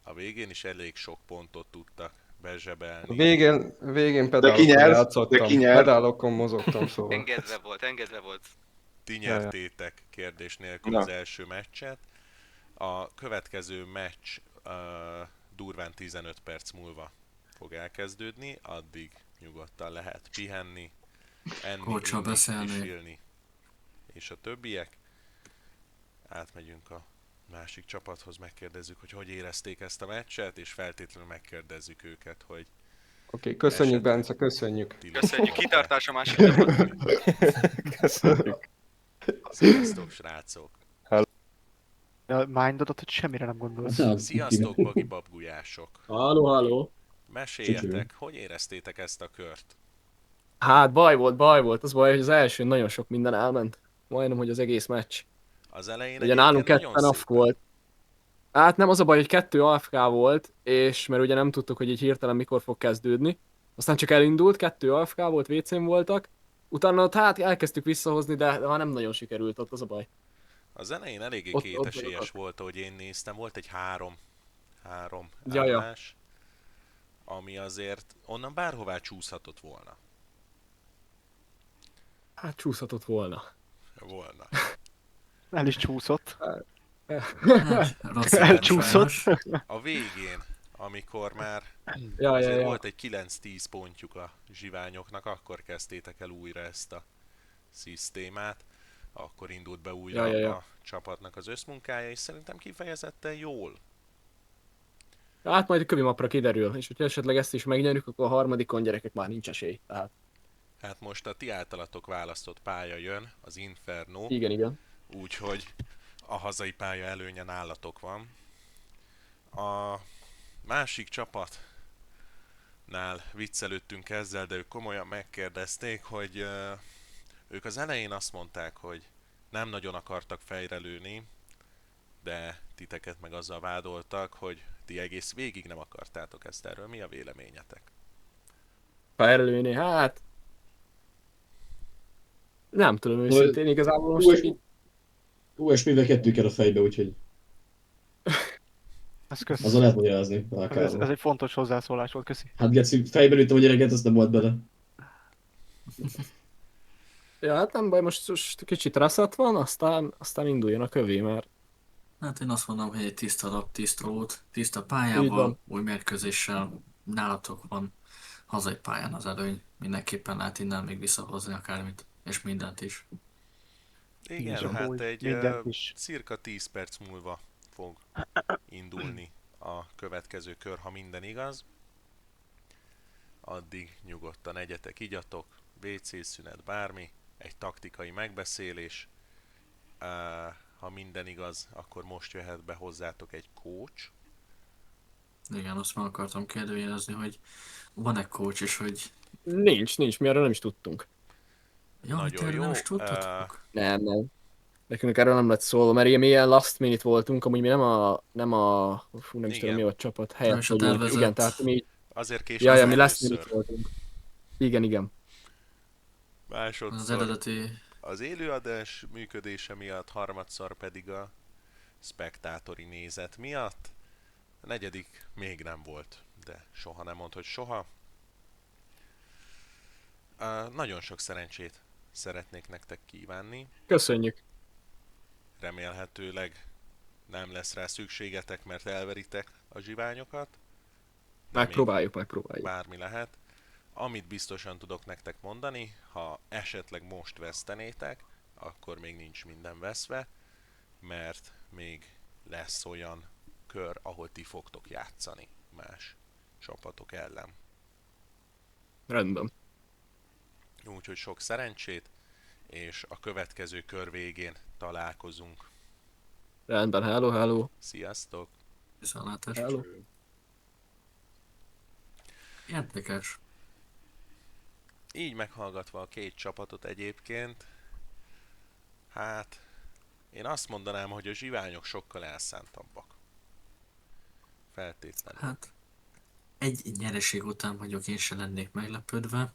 A végén is elég sok pontot tudtak A bezsebelni. végén ki pedálokon nyert? játszottam, De ki nyert? pedálokon mozogtam, szóval. Engedve volt. Ti nyertétek kérdés nélkül Na. az első meccset. A következő meccs durván 15 perc múlva fog elkezdődni, addig nyugodtan lehet pihenni, enni, Kulcsal inni, beszélni. pisilni, és a többiek. Átmegyünk a másik csapathoz, megkérdezzük, hogy hogy érezték ezt a meccset, és feltétlenül megkérdezzük őket, hogy Oké, köszönjük Esetleg. Bence, köszönjük. tilos Köszönjük, volt-e. kitartás a másik csapat. Köszönjük. Sziasztok, srácok! Mindodat, hogy semmire nem gondolsz. Sziasztok, bagi babgulyások! Halló. Meséljetek, hogy éreztétek ezt a kört? Hát baj volt. Az baj, hogy az első nagyon sok minden elment. Majdnem, hogy az egész meccs. Az elején Ugye nálunk egyébként ketten nagyon AFK volt. Hát nem, az a baj, hogy 2 AFK volt, és mert ugye nem tudtuk, hogy így hirtelen mikor fog kezdődni. Aztán csak elindult, 2 AFK volt, WC-n voltak. Utána ott hát elkezdtük visszahozni, de nem nagyon sikerült ott, az a baj. Az elején eléggé Ott kétesélyes maradok. volt, ahogy én néztem. Volt egy három Ja, ja. állás, ami azért onnan bárhová csúszhatott volna. Hát csúszhatott volna. El is csúszott. Hát, rossz Elcsúszott. sajnos. A végén, amikor már Ja, azért ja. volt egy 9-10 pontjuk a zsiványoknak, akkor kezdtétek el újra ezt a szisztémát, akkor indult be újra Ja. a csapatnak az összmunkája, és szerintem kifejezetten jól. Hát majd a kövi mapra kiderül, és hogyha esetleg ezt is megnyerjük, akkor a harmadikon gyerekek már nincs esély. Tehát Hát most a ti általatok választott pálya jön, az Inferno, igen. úgyhogy a hazai pálya előnye nálatok van. A másik csapatnál viccelődtünk ezzel, de ők komolyan megkérdezték, hogy ők az elején azt mondták, hogy nem nagyon akartak fejre lőni, de titeket meg azzal vádoltak, hogy ti egész végig nem akartátok ezt. Erről mi a véleményetek? Fejlőni, hát... Nem tudom Majd őszintén, igazából most csak így... USP-vel kettő kell a fejbe, úgyhogy Ez kösz. azzal lehet magyarázni. Rákázom. Ez egy fontos hozzászólás volt, köszi. Hát Geci, fejbe lőttem a gyereket, azt nem volt bele. Ja, hát nem baj, most kicsit raszat van, aztán induljon a kövé, mert Hát én azt mondom, hogy egy tiszta nap, tiszta út, tiszta Így pályával, van. új mérkőzéssel, nálatok van hazai pályán az előny. Mindenképpen lehet innen még visszahozni akármit, és mindent is. Igen, van. hát Úgy, egy mindent is. cirka 10 perc múlva fog indulni a következő kör, ha minden igaz. Addig nyugodtan egyetek, igyatok, WC szünet, bármi, egy taktikai megbeszélés. Ha minden igaz, akkor most jöhet be hozzátok egy coach. Igen, azt meg akartam kérdőjelezni, hogy van-e coach, és hogy nincs, mi erről nem is tudtunk. ja, Nagyon te erről jó. nem is tudtatok? Nem. Nekünk erről nem lett szólva, mert ilyen last minute voltunk, amúgy mi nem a fú, nem is tudom mi Igen. a csapat helyett is a vagyunk. tervezett. Igen, tehát mi, Azért ja, később mi last minute először. voltunk. Igen. Az Másodszor eredeti... az élőadás működése miatt, harmadszor pedig a spektátori nézet miatt. A negyedik még nem volt, de soha nem mond, hogy soha. Nagyon sok szerencsét szeretnék nektek kívánni. Köszönjük. Remélhetőleg nem lesz rá szükségetek, mert elveritek a zsiványokat. De még Megpróbáljuk. bármi lehet. Amit biztosan tudok nektek mondani, ha esetleg most vesztenétek, akkor még nincs minden veszve, mert még lesz olyan kör, ahol ti fogtok játszani más csapatok ellen. Rendben. Úgyhogy sok szerencsét, és a következő kör végén találkozunk. Rendben, hello. Sziasztok! Viszontlátás. Hello. Érdekes. Így meghallgatva a két csapatot egyébként, hát én azt mondanám, hogy a zsiványok sokkal elszántabbak. Feltétlenül. Hát, egy nyereség után vagyok, én se lennék meglepődve.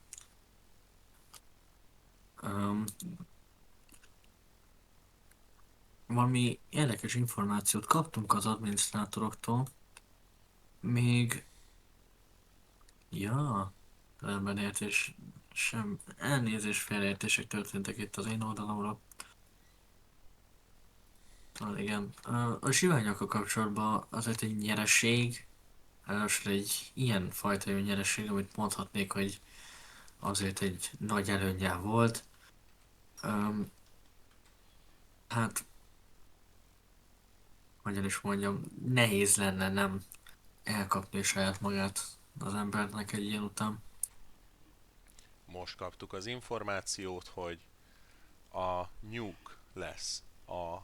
Valami érdekes információt kaptunk az adminisztrátoroktól. Még... Ja, rendben értés. Elnézés, félreértések történtek itt az én oldalamra. Igen. A zsiványokkal kapcsolatban azért egy nyereség, először egy ilyen fajta jó nyereség, amit mondhatnék, hogy azért egy nagy előnnyel volt. Hát, hogyan is mondjam, nehéz lenne nem elkapni saját magát az embernek egy ilyen után. Most kaptuk az információt, hogy a Nuke lesz a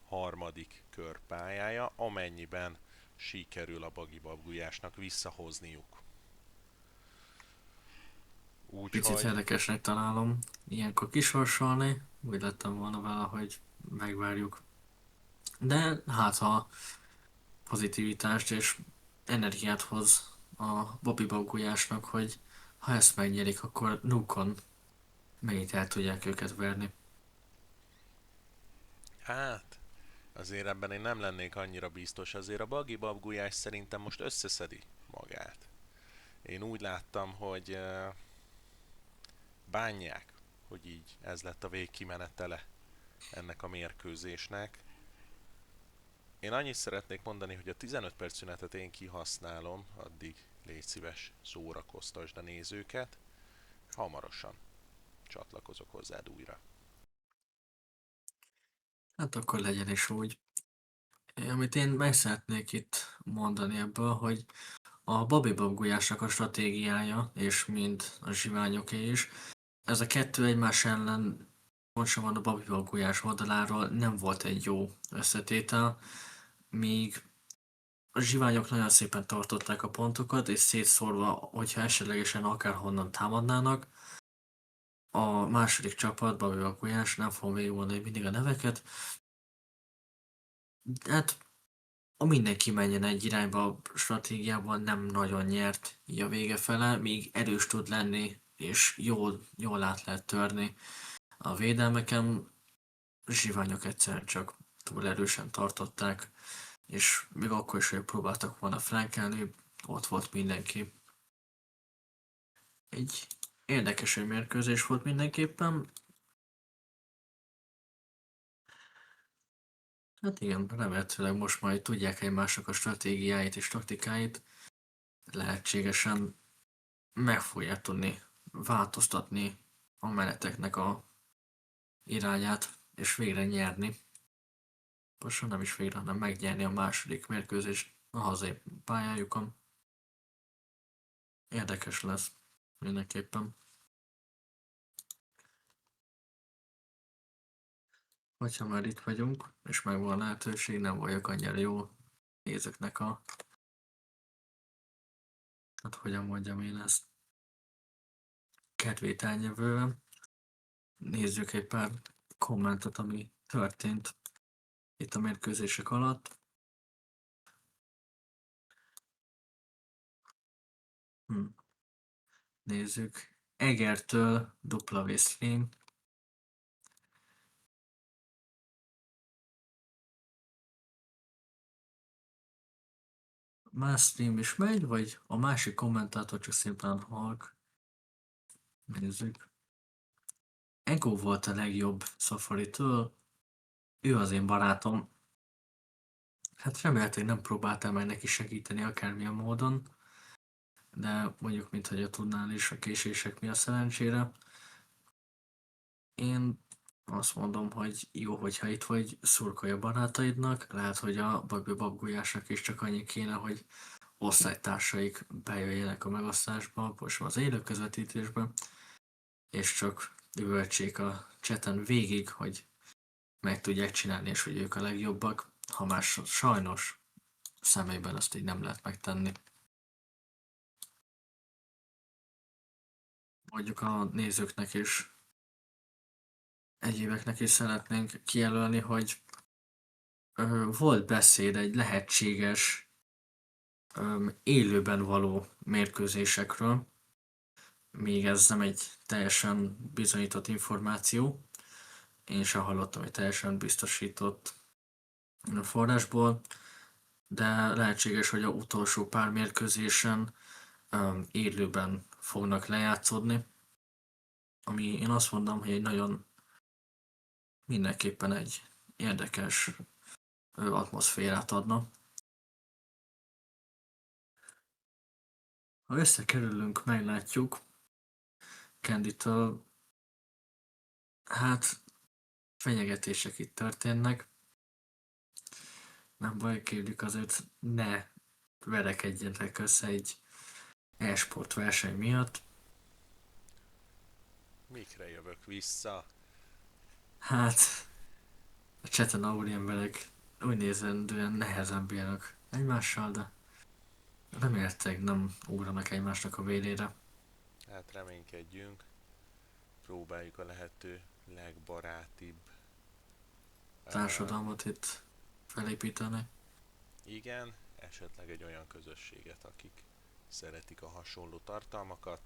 harmadik kör pályája, amennyiben sikerül a bagibabgulyásnak visszahozniuk. Picit Úgyhogy érdekesnek találom ilyenkor kisorsolni, úgy lettem volna vele, hogy megvárjuk. De hát ha pozitivitást és energiát hoz a Bobby Baggulyásnak, hogy ha ezt megnyerik, akkor Nukon megint el tudják őket verni. hát azért ebben én nem lennék annyira biztos, azért a bagibabgulyás szerintem most összeszedi magát. Én úgy láttam, hogy bánják, hogy így ez lett a végkimenetele ennek a mérkőzésnek. Én annyit szeretnék mondani, hogy a 15 perc szünetet én kihasználom, addig légy szíves, szórakoztasd a nézőket. Hamarosan csatlakozok hozzád újra. Hát akkor legyen is úgy. Amit én meg szeretnék itt mondani ebből, hogy a Bobby Baggulyásnak a stratégiája, és mind a zsiványoké is, ez a kettő egymás ellen, pontosabban a Bobby Baggulyás oldaláról nem volt egy jó összetétel, míg a zsiványok nagyon szépen tartották a pontokat, és szétszórva, hogyha esetlegesen akárhonnan támadnának, a második csapat, Bobby Baggulyás, nem fogom végigmondani mindig a neveket, hát mindenki menjen egy irányba, stratégiában nem nagyon nyert így a vége fele, még erős tud lenni, és jól át lehet törni a védelmeken. Zsiványok egyszerűen csak túl erősen tartották, és még akkor is, hogy próbáltak volna flankelni, ott volt mindenki. Egy érdekes mérkőzés volt mindenképpen. Hát igen, remélhetőleg most majd tudják egymásnak a stratégiáit és taktikáit. Lehetségesen meg fogják tudni változtatni a meneteknek a irányát, és végre nyerni. Most nem is végre, hanem megnyerni a második mérkőzést a hazai pályájukon. Érdekes lesz mindenképpen. Hogyha már itt vagyunk, és megvan a lehetőség, nem vagyok annyira jó nézőknek a... Hát hogyan mondjam én ezt? Kedvét elnyevően. Nézzük egy pár kommentet, ami történt itt a mérkőzések alatt. Nézzük. Egertől W-stream. Más stream is megy, vagy a másik kommentátor csak szépen halk. Nézzük. Ego volt a legjobb Safari-től. Ő az én barátom. Hát remélhetőleg nem próbáltam meg neki segíteni akármilyen módon. De mondjuk, mintha tudnál is a késések miatt szerencsére. Én azt mondom, hogy jó, hogyha itt vagy, szurkolj a barátaidnak. Lehet, hogy a babgulyásnak is csak annyi kéne, hogy osztálytársaik bejöjjenek a megosztásba, most az élő közvetítésben, és csak üvöltsék a chaten végig, hogy meg tudják csinálni, és hogy ők a legjobbak, ha más sajnos személyben ezt így nem lehet megtenni. Mondjuk a nézőknek is, egyébeknek is szeretnénk kijelölni, hogy volt beszéd egy lehetséges élőben való mérkőzésekről, még ez nem egy teljesen bizonyított információ. Én sem hallottam egy teljesen biztosított forrásból, de lehetséges, hogy a utolsó pár mérkőzésen élőben fognak lejátszódni, ami én azt mondom, hogy egy nagyon mindenképpen egy érdekes atmoszférát adna. Ha összekerülünk, meglátjuk Candy-től, hát fenyegetések itt történnek. Nem baj, kérjük azért ne verekedjenek össze egy e-sport verseny miatt. Mikre jövök vissza? Hát, a chaten ahol emberek úgy nézendően nehezen bírnak egymással, de remélhetőleg nem ugranak egymásnak a vérére. Hát reménykedjünk. Próbáljuk a lehető legbarátibb Társadalmat itt felépíteni. Igen, esetleg egy olyan közösséget, akik szeretik a hasonló tartalmakat.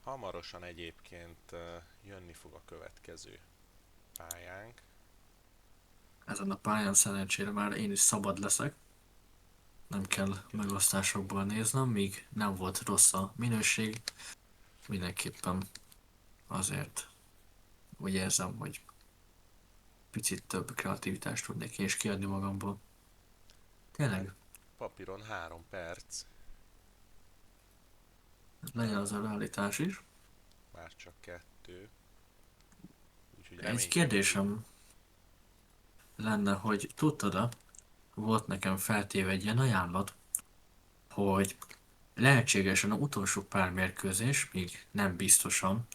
Hamarosan egyébként jönni fog a következő pályánk. Ezen a pályán szerencsére már én is szabad leszek. Nem kell megosztásokból néznem, míg nem volt rossz a minőség. Mindenképpen azért úgy érzem, hogy picit több kreativitást tudnék én is kiadni magamból. Tényleg, Papíron 3 perc, legyen az a realitás is. már csak 2. Úgyhogy Egy kérdésem lenne, hogy tudtad-e, volt nekem feltéve egy ilyen ajánlat, hogy lehetségesen a utolsó pár mérkőzés, még nem biztosan,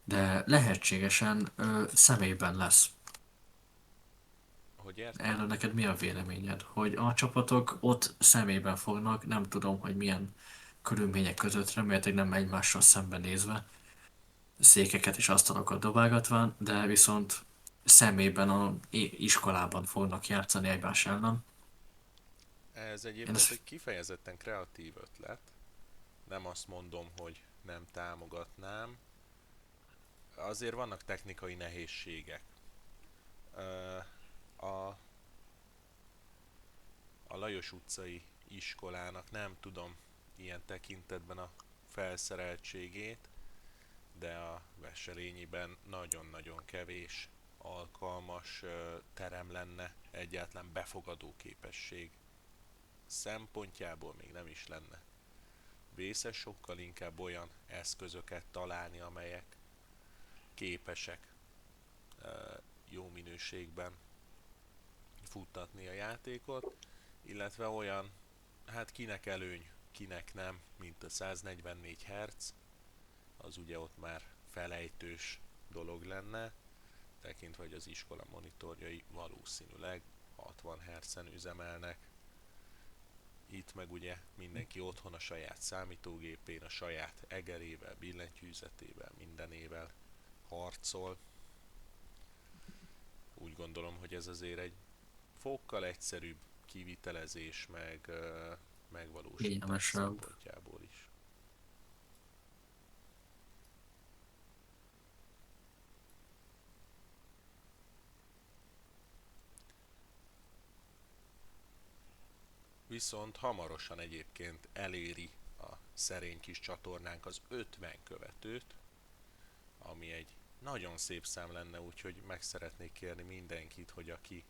de lehetségesen személyben lesz. Hogy értem? Erről neked mi a véleményed? Hogy a csapatok ott személyben fognak, nem tudom, hogy milyen körülmények között, remélhetőleg nem egymással szembenézve, székeket és asztalokat dobálgatva, de viszont személyben a iskolában fognak játszani egymás ellen. Ez Én egyébként ezt egy kifejezetten kreatív ötlet. Nem azt mondom, hogy nem támogatnám. Azért vannak technikai nehézségek. Ö, A, a Lajos utcai iskolának nem tudom ilyen tekintetben a felszereltségét, de a Veselényiben nagyon-nagyon kevés alkalmas terem lenne, egyáltalán befogadó képesség szempontjából még nem is lenne vészes, sokkal inkább olyan eszközöket találni, amelyek képesek jó minőségben futtatni a játékot, illetve olyan, hát kinek előny, kinek nem, mint a 144 Hz, az ugye ott már felejtős dolog lenne, tekintve, hogy az iskola monitorjai valószínűleg 60 Hz-en üzemelnek. Itt meg ugye mindenki otthon a saját számítógépén, a saját egerével, billentyűzetével, mindenével harcol. Úgy gondolom, hogy ez azért egy fokkal egyszerűbb kivitelezés, meg megvalósítás Kényelmesebb. szempontjából is. Viszont hamarosan egyébként eléri a szerény kis csatornánk az 50 követőt, ami egy nagyon szép szám lenne, úgyhogy meg szeretnék kérni mindenkit, hogy aki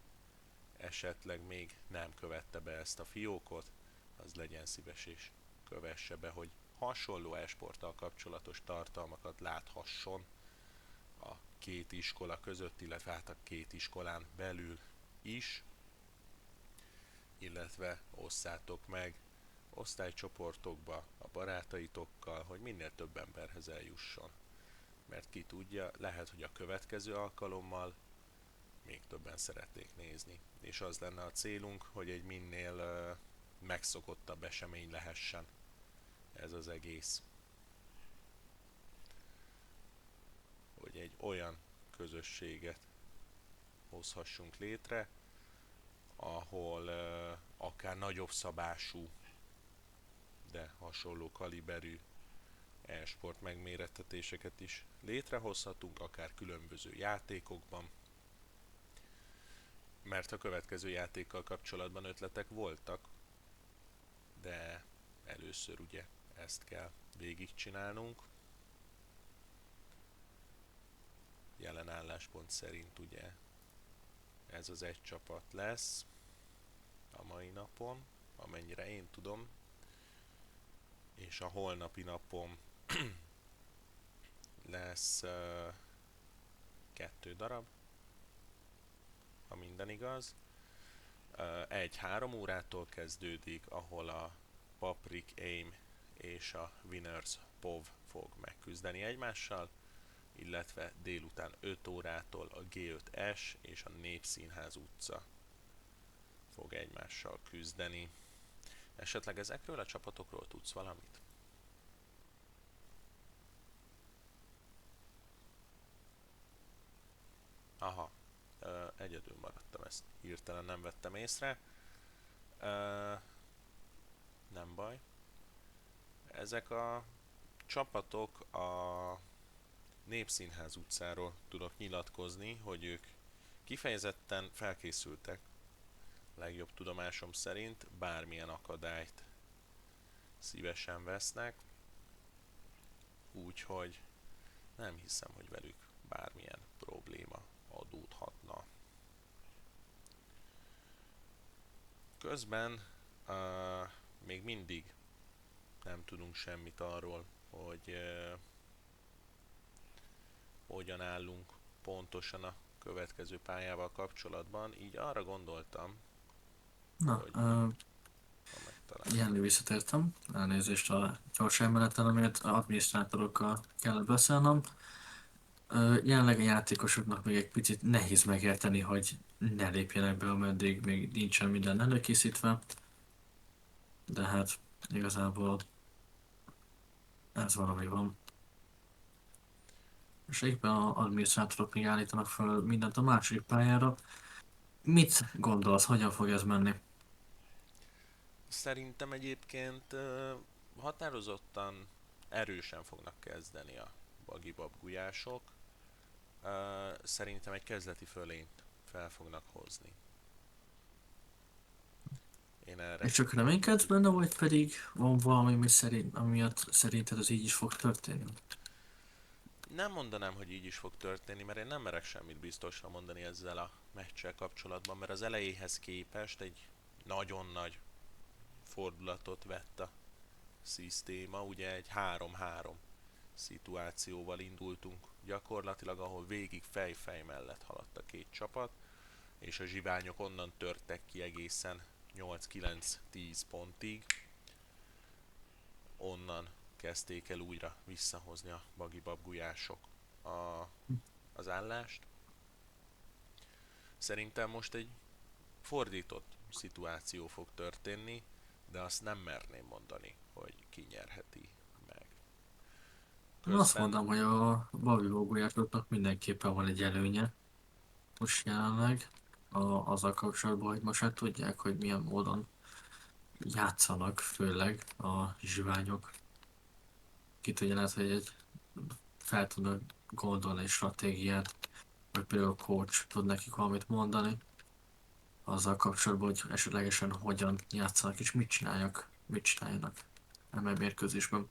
esetleg még nem követte be ezt a fiókot, az legyen szíves és kövesse be, hogy hasonló e-sporttal kapcsolatos tartalmakat láthasson a két iskola között, illetve hát a két iskolán belül is, illetve osszátok meg osztálycsoportokba a barátaitokkal, hogy minél több emberhez eljusson. Mert ki tudja, lehet, hogy a következő alkalommal még többen szeretnék nézni. És az lenne a célunk, hogy egy minél megszokottabb esemény lehessen ez az egész. Hogy egy olyan közösséget hozhassunk létre, ahol akár nagyobb szabású, de hasonló kaliberű e-sport megmérettetéseket is létrehozhatunk, akár különböző játékokban. Mert a következő játékkal kapcsolatban ötletek voltak, de először ugye ezt kell végigcsinálnunk. Jelen álláspont szerint ugye ez az egy csapat lesz a mai napon, amennyire én tudom, és a holnapi napon lesz 2 darab, ha minden igaz. Egy 3 órától kezdődik, ahol a Paprik Aim és a Winners POV fog megküzdeni egymással, illetve délután 5 órától a G5S és a Népszínház utca fog egymással küzdeni. Esetleg ezekről a csapatokról tudsz valamit? Aha, egyedül maradtam, ezt hirtelen nem vettem észre. Nem baj. Ezek a csapatok a Népszínház utcáról tudok nyilatkozni, hogy ők kifejezetten felkészültek, legjobb tudomásom szerint, bármilyen akadályt szívesen vesznek, úgyhogy nem hiszem, hogy velük bármilyen probléma adódhatna. Közben még mindig nem tudunk semmit arról, hogy hogyan állunk pontosan a következő pályával kapcsolatban, így arra gondoltam, Na, hogy ha megtalálom. Jenny, visszatértem. Elnézést a gyors emeleten, amit adminisztrátorokkal kellett beszélnem. Jelenleg a játékosoknak még egy picit nehéz megérteni, hogy ne lépjenek be, ameddig még nincsen minden előkészítve. De hát igazából ez valami van. És éppen az adminisztrátorok még állítanak fel mindent a második pályára. Mit gondolsz, hogyan fog ez menni? Szerintem egyébként határozottan erősen fognak kezdeni a bagibab gulyások. Szerintem egy kezdeti fölényt fel fognak hozni. Én erre És csak reménykedsz benne, vagy pedig van valami, amiatt szerinted az így is fog történni? nem mondanám, hogy így is fog történni, mert én nem merek semmit biztosra mondani ezzel a meccsel kapcsolatban, mert az elejéhez képest egy nagyon nagy fordulatot vett a szisztéma, ugye egy 3-3 szituációval indultunk gyakorlatilag, ahol végig fej-fej mellett haladt a két csapat, és a zsiványok onnan törtek ki egészen 8-9-10 pontig. Onnan kezdték el újra visszahozni a bagibab gulyások az állást. Szerintem most egy fordított szituáció fog történni, de azt nem merném mondani, hogy ki nyerheti meg. Én azt mondom, hogy a babivógulyásoknak mindenképpen van egy előnye. Most jelenleg azzal kapcsolatban, hogy most már tudják, hogy milyen módon játszanak, főleg a zsiványok. Ki tudja, lehet, hogy fel tudnak gondolni egy stratégiát, vagy például a coach tud nekik valamit mondani, azzal kapcsolatban, hogy esetlegesen hogyan játszanak és mit csináljanak MMA mérkőzésben.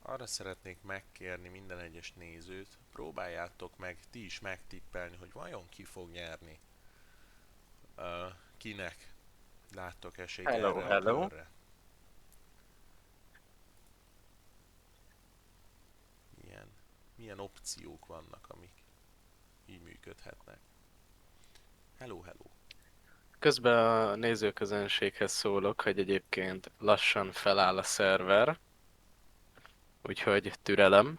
Arra szeretnék megkérni minden egyes nézőt, próbáljátok meg ti is megtippelni, hogy vajon ki fog nyerni. Kinek láttok esélyt erre a körre? Milyen opciók vannak, amik így működhetnek? Hello. Közben a nézőközönséghez szólok, hogy egyébként lassan feláll a szerver, úgyhogy türelem.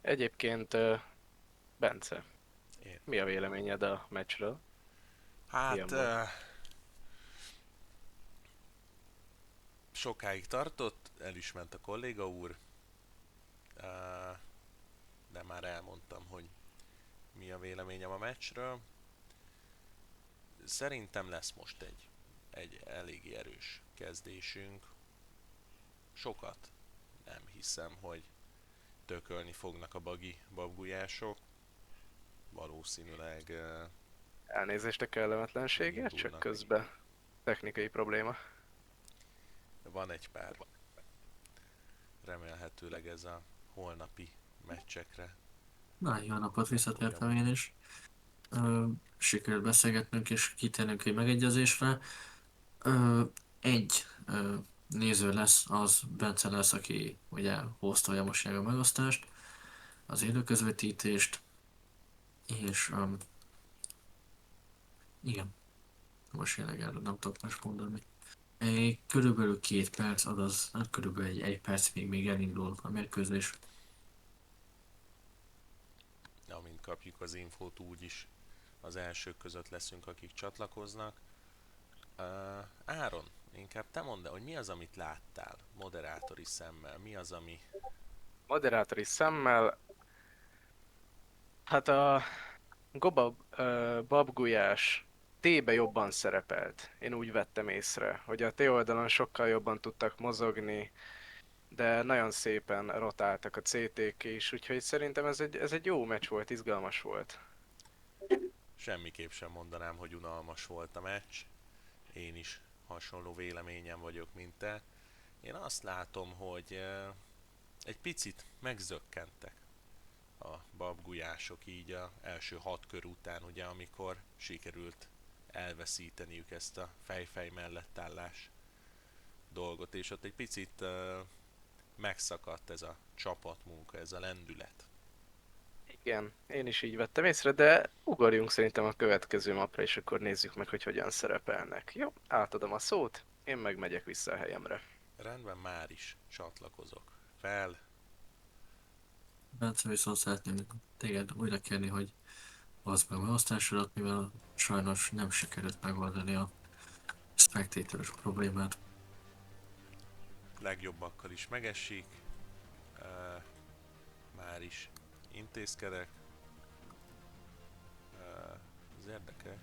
Egyébként, Bence, Én. mi a véleményed a meccsről? Hát, volt? sokáig tartott, el is ment a kolléga úr, de már elmondtam, hogy mi a véleményem a meccsről. Szerintem lesz most egy elég erős kezdésünk. Sokat nem hiszem, hogy tökölni fognak a babgulyások. Valószínűleg Elnézést a kellemetlenségért, csak indulnak. közben technikai probléma. Van egy pár. Remélhetőleg ez a holnapi meccsekre. Na, jó napot, visszatértem én is. Sikerült beszélgetnünk és kitérnünk egy megegyezésre. Egy néző lesz, az Bence lesz, aki ugye hoztolja most a megosztást, az élőközvetítést, és igen, most jelenleg erről nem tudok más mondani. Körülbelül 2 perc, azaz hát körülbelül egy perc még elindul a mérkőzés. Amint kapjuk az infót, úgyis az elsők között leszünk, akik csatlakoznak. Áron, inkább te mondd el, hogy mi az, amit láttál moderátori szemmel? Mi az, ami... Moderátori szemmel, hát a babgulyás T-be jobban szerepelt. Én úgy vettem észre, hogy a T oldalon sokkal jobban tudtak mozogni, de nagyon szépen rotáltak a CT-k is, úgyhogy szerintem ez egy jó meccs volt, izgalmas volt. Semmiképp sem mondanám, hogy unalmas volt a meccs. Én is hasonló véleményem vagyok, mint te. Én azt látom, hogy egy picit megzökkentek a babgulyások így a első 6 kör után, ugye, amikor sikerült elveszíteniük ezt a fej-fej mellett állás dolgot, és ott egy picit megszakadt ez a csapatmunka, ez a lendület. Igen, én is így vettem észre, de ugorjunk szerintem a következő mapra, és akkor nézzük meg, hogy hogyan szerepelnek. Jó, átadom a szót, én meg megyek vissza a helyemre. Rendben, már is csatlakozok fel. Bence, viszont szeretném téged újra kérni, hogy hozd meg a megosztásodat, mivel sajnos nem sikerült megoldani a spectatoros problémát. Legjobbakkal is megesik. Már is intézkedek. Az érdekes.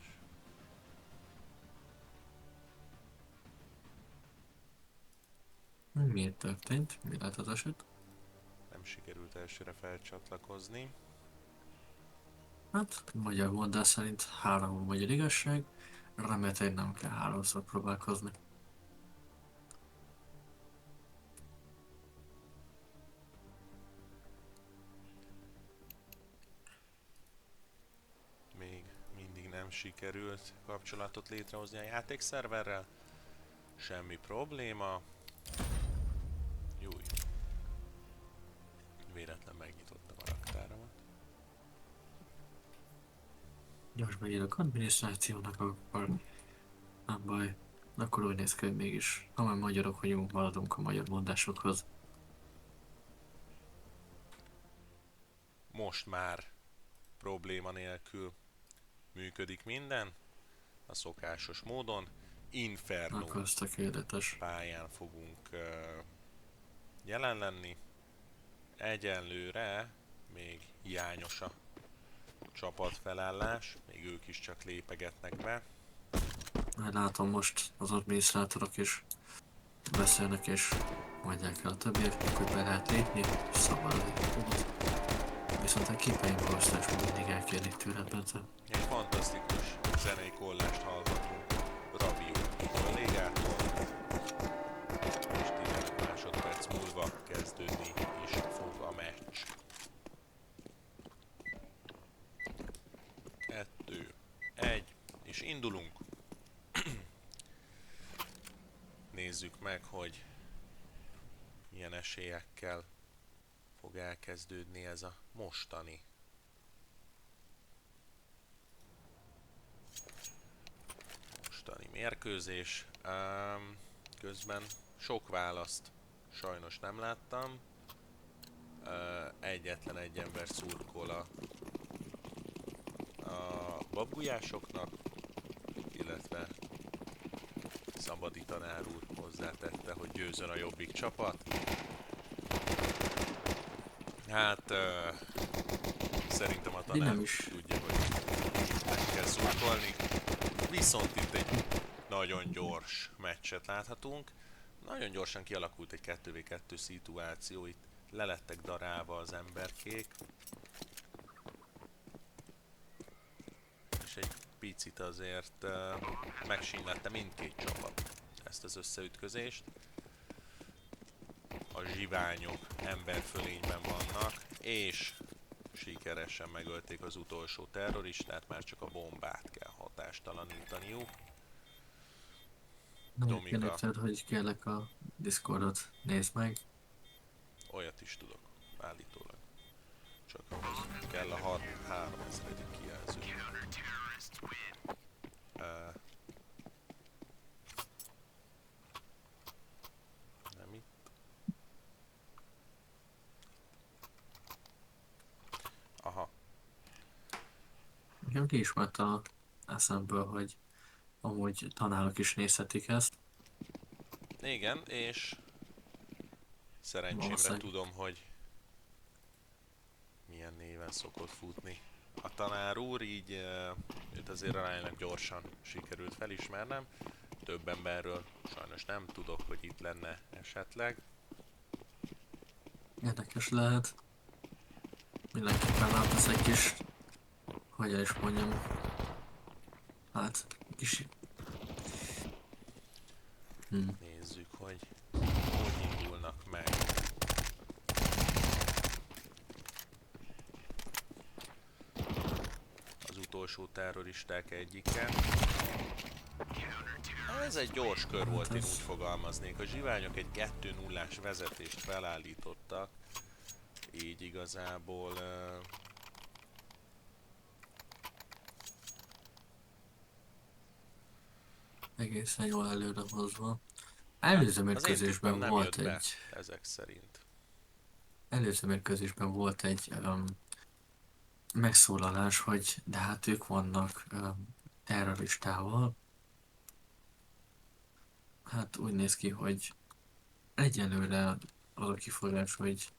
Mi történt? Mi lett az eset? Nem sikerült elsőre felcsatlakozni. Hát, magyar mondás szerint 3 a magyar igazság, remélhetőleg nem kell 3-szor próbálkozni. Még mindig nem sikerült kapcsolatot létrehozni a játékszerverrel. Semmi probléma. Júj. Véletlen megnyitottam a raktáramat. Gyors beírok adminisztrációnak, akkor nem baj. Akkor úgy néz ki, hogy mégis, ha már magyarok vagyunk, maradunk a magyar mondásokhoz. Most már probléma nélkül működik minden. A szokásos módon. Inferno Akkor ez tökéletes. pályán fogunk jelen lenni. Egyelőre még hiányos a csapatfelállás, még ők is csak lépegetnek be. Már látom most az adminisztrátorok is beszélnek és mondják el a többieknek, hogy be lehet lépni, és szabad a viszont a képeim beosztás még mindig elkérnék tőled, Bence. Egy fantasztikus zenei kollást hallgatunk Rabió kollégától, és 15 másodperc múlva kezdődni is fog a meccs. 2, 1, és indulunk. Nézzük meg, hogy milyen esélyekkel fog elkezdődni ez a mostani mérkőzés. Közben sok választ sajnos nem láttam. Egyetlen egy ember szurkol a babgulyásoknak, illetve Szabadi tanár úr hozzátette, hogy győzön a jobbik csapat. Hát szerintem a tanár nem is. tudja, hogy meg kell szurkolni. Viszont itt egy nagyon gyors meccset láthatunk. Nagyon gyorsan kialakult egy 2v2 szituáció, itt lelettek darálva az emberkék. És egy picit azért megsínlette mindkét csapat ezt az összeütközést. A zsiványok emberfölényben vannak, és sikeresen megölték az utolsó terroristát, már csak a bombát kell hatástalanítaniuk. Domika. Kérlek, hogy kérlek a Discordot nézd meg. Olyat is tudok, állítólag. Csak ahhoz kell a 3000. kijelző. Nem itt. Aha. Nekem ki is volt a eszemből, hogy amúgy tanárok is nézhetik ezt. Igen, és szerencsémre Valószínűleg. tudom, hogy milyen néven szokott futni a tanár úr, így őt azért aránylag gyorsan sikerült felismernem. Több emberről sajnos nem tudok, hogy itt lenne esetleg. Érdekes lehet. Mindenképpen látasz egy kis, hogyan is mondjam, hát kis... Nézzük, hogy indulnak meg. Az utolsó terroristák egyike. Ez egy gyors kör volt, én úgy fogalmaznék. A zsiványok egy 2-0-ás vezetést felállítottak. Így igazából... egészen jól előre hozva. Előző mérkőzésben nem volt jött be, egy... ezek szerint. Előző mérkőzésben volt egy megszólalás, hogy de hát ők vannak terroristával. Hát úgy néz ki, hogy egyelőre az a kifogás, hogy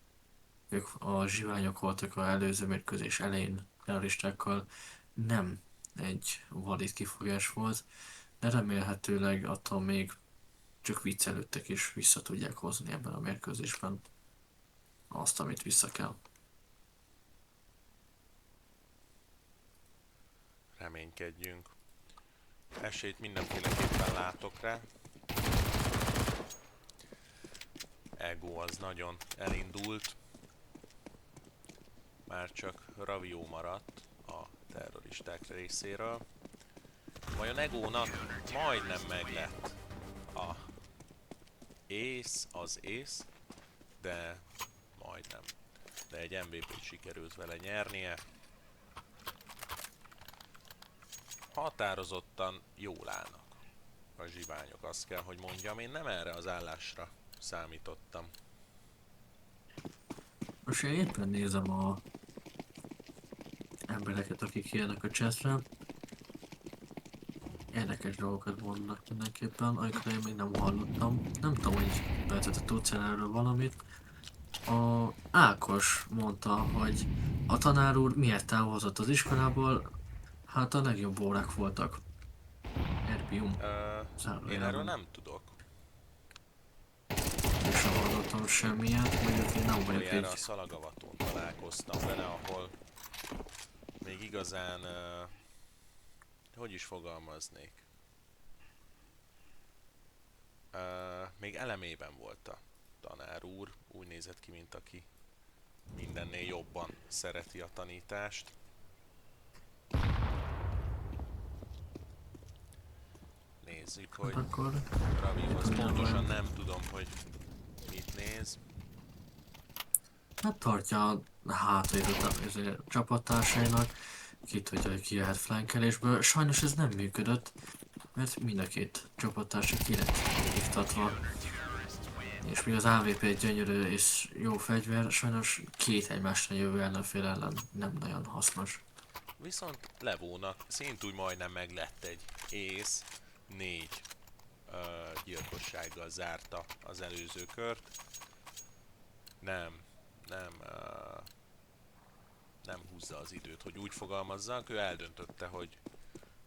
ők a zsiványok voltak az előző mérkőzés elején terroristákkal, nem egy valid kifogás volt, de remélhetőleg attól még csak viccelődtek és vissza tudják hozni ebben a mérkőzésben azt, amit vissza kell. Reménykedjünk. Esélyt mindenféleképpen látok rá. Ego az nagyon elindult. Már csak Ravio maradt a terroristák részéről. Vajon Egónak majdnem meglett a az ész, de majdnem. De egy MVP-t sikerült vele nyernie. Határozottan jól állnak a zsiványok, azt kell, hogy mondjam. Én nem erre az állásra számítottam. Most én éppen nézem a embereket, akik jönnek a chatre. Érdekes dolgokat mondanak mindenképpen, amiket én még nem hallottam. Nem tudom, hogy Bence, tudsz erről valamit. A Ákos mondta, hogy a tanár úr miért távozott az iskolából, hát a legjobb órák voltak. Erbium. Én erről nem tudok. Én sem hallottam semmilyen, mondjuk én nem vagyok Erre a egy... szalagavatón találkoztam vele, ahol még igazán, hogy is fogalmaznék, még elemében volt a tanár úr, úgy nézett ki, mint aki mindennél jobban szereti a tanítást. Nézzük, hogy Akkor Raviohoz pontosan nem tudom, hogy mit néz. hát tartja a hátrét a csapattársainak, ki tudja, hogy ki jöhet flankelésből. Sajnos ez nem működött, mert mind a két csapattársa ki lett iktatva. És mi az AWP egy gyönyörű és jó fegyver, sajnos két egymásra jövő ellenfél ellen nem nagyon hasznos. Viszont Levónak szintúgy majdnem meg lett egy ész, 4 gyilkossággal zárta az előző kört. Nem húzza az időt, hogy úgy fogalmazzak, ő eldöntötte, hogy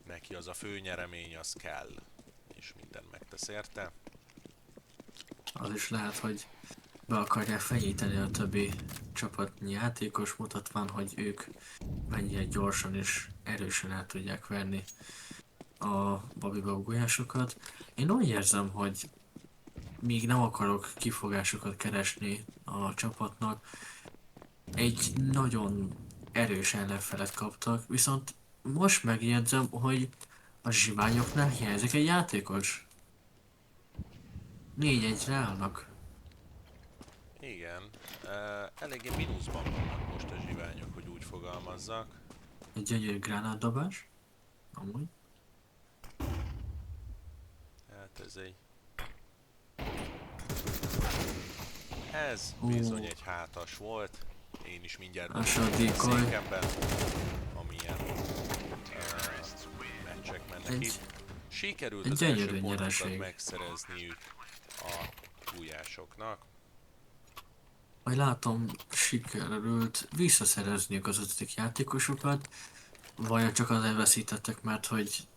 neki az a fő nyeremény, az kell, és mindent megtesz érte. Az is lehet, hogy be akarják fenyíteni a többi csapatnyi játékos, mutatván, hogy ők mennyire gyorsan és erősen el tudják verni a babiba gulyásokat. Én úgy érzem, hogy míg nem akarok kifogásokat keresni a csapatnak, egy nagyon erős ellenfelet kaptak, viszont most megjegyzem, hogy a zsiványoknál hiányzik egy játékos. 4-1-re állnak. Igen, eléggé mínuszban vannak most a zsiványok, hogy úgy fogalmazzak. Egy gyönyörű gránátdobás. Amúgy. Hát ez bizony egy hátas volt. Én is mindjárt A decoy. székemben, amilyen meccsek mennek itt. Sikerült egy az első gyönyörű pontokat nyereség. megszerezniük a gulyásoknak. Ahogy látom, sikerült visszaszerezniük az 5. játékosokat, vajon csak azért veszítettek, mert hogy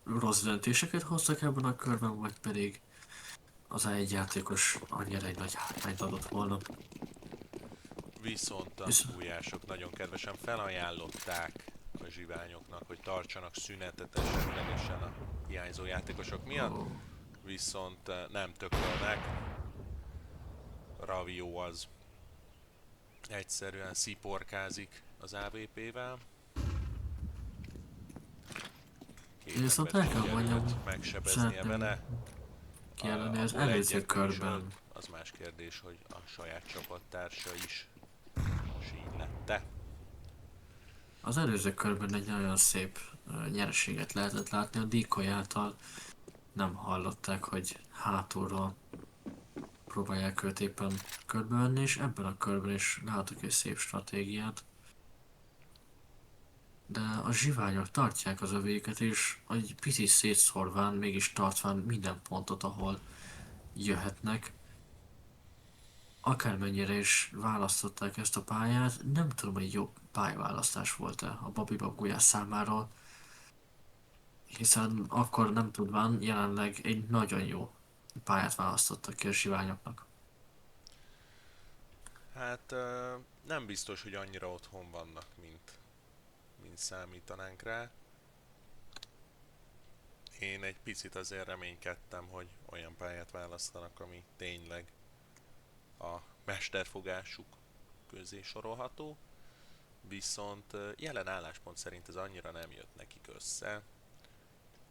rossz döntéseket hoztak ebben a körben, vagy pedig az egy játékos annyira egy nagy hátrányt adott volna. Viszont a gulyások nagyon kedvesen felajánlották a zsiványoknak, hogy tartsanak szünetet esetlegesen a hiányzó játékosok miatt, viszont nem tökölnek. Ravio az egyszerűen sziporkázik az AWP-vel. Viszont el kell mondjam, megsebeznie szeretném vele. kijelölni az Abból előző egyet nem is körben. ölt. Az más kérdés, hogy a saját csapattársa is sínylette. Az előző körben egy nagyon szép nyereséget lehetett látni, a decoy által nem hallották, hogy hátulról próbálják őt éppen körbevenni, és ebben a körben is látok egy szép stratégiát. De a zsiványok tartják az övéket, és egy picit szétszorván, mégis tartván minden pontot, ahol jöhetnek. Akármennyire is választották ezt a pályát, nem tudom, hogy jobb pályaválasztás volt-e a Babiba gulyás számára, hiszen akkor nem tudván jelenleg egy nagyon jó pályát választottak ki a zsiványoknak. Hát nem biztos, hogy annyira otthon vannak, mint számítanánk rá. Én egy picit azért reménykedtem, hogy olyan pályát választanak, ami tényleg a mesterfogásuk közé sorolható. Viszont jelen álláspont szerint ez annyira nem jött nekik össze.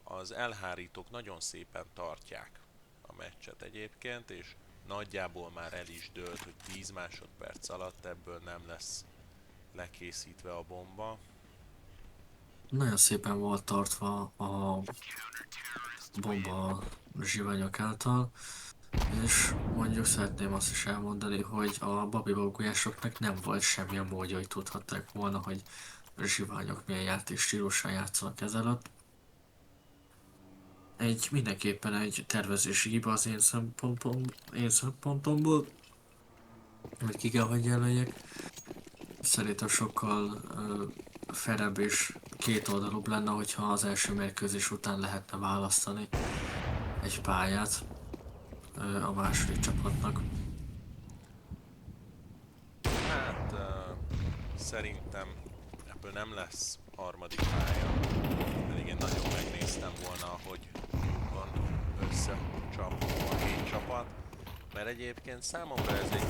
Az elhárítók nagyon szépen tartják a meccset egyébként, és nagyjából már el is dőlt, hogy 10 másodperc alatt ebből nem lesz lekészítve a bomba. Nagyon szépen volt tartva a bomba a zsiványok által, és mondjuk szeretném azt is elmondani, hogy a babibogójásoknak nem volt semmilyen módja, hogy tudhatták volna, hogy a zsiványok milyen játékstílussal játszanak ezelőtt. Mindenképpen egy tervezési hiba az én szempontomból, hogy ki kell, hogy jelöljek. Szerintem sokkal fairebb és kétoldalúbb lenne, hogyha az első mérkőzés után lehetne választani egy pályát a második csapatnak. Hát szerintem ebből nem lesz harmadik pálya, pedig én nagyon megnéztem volna, hogy van összecsap a két csapat, mert egyébként számomra ez egy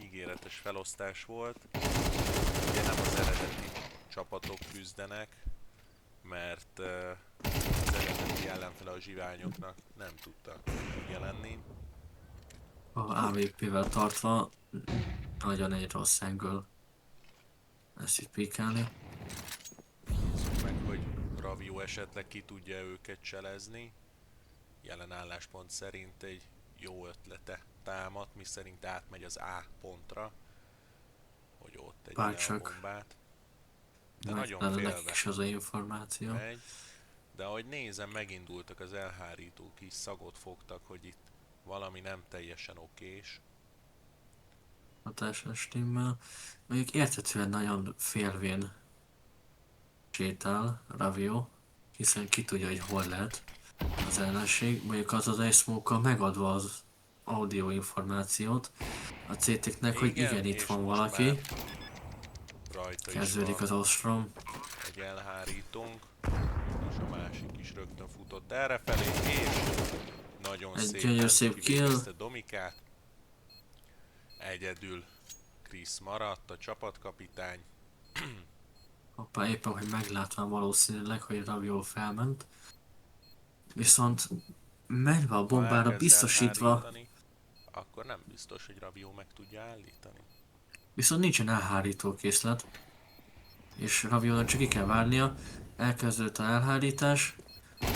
ígéretes felosztás volt. Ugye nem az eredeti csapatok küzdenek, mert az eredeti ellenfele a zsiványoknak nem tudta jelenni. A AVP-vel tartva nagyon egy rossz angle ezt itt pikálni. Nézzük meg, hogy Ravio esetleg ki tudja őket cselezni. Jelen álláspont szerint egy jó ötlete támad, miszerint átmegy az A pontra, hogy ott egy a bombát. De nagyon félve is az a információ. megy. De ahogy nézem, megindultak az elhárítók is, szagot fogtak, hogy itt valami nem teljesen okés. Hatásos stimmel. Mondjuk érthetően nagyon félvén sétál Ravio, hiszen ki tudja, hogy hol lehet az ellenség. Mondjuk az egy smoke-kal megadva az audio információt a CT-knek, hogy igen, itt van valaki. Kezdődik az ostrom. Egy elhárítónk, és a másik is rögtön futott errefelé, és nagyon szépen kivégezte Domikát. Egyedül Chris maradt, a csapatkapitány. Hoppá, éppen, hogy meglátván valószínűleg, hogy Ravio felment. Viszont menve a bombára biztosítva... Akkor nem biztos, hogy Ravio meg tudja állítani. Viszont nincsen elhárító készlet. És Raviónak csak ki kell várnia. Elkezdődött a elhárítás.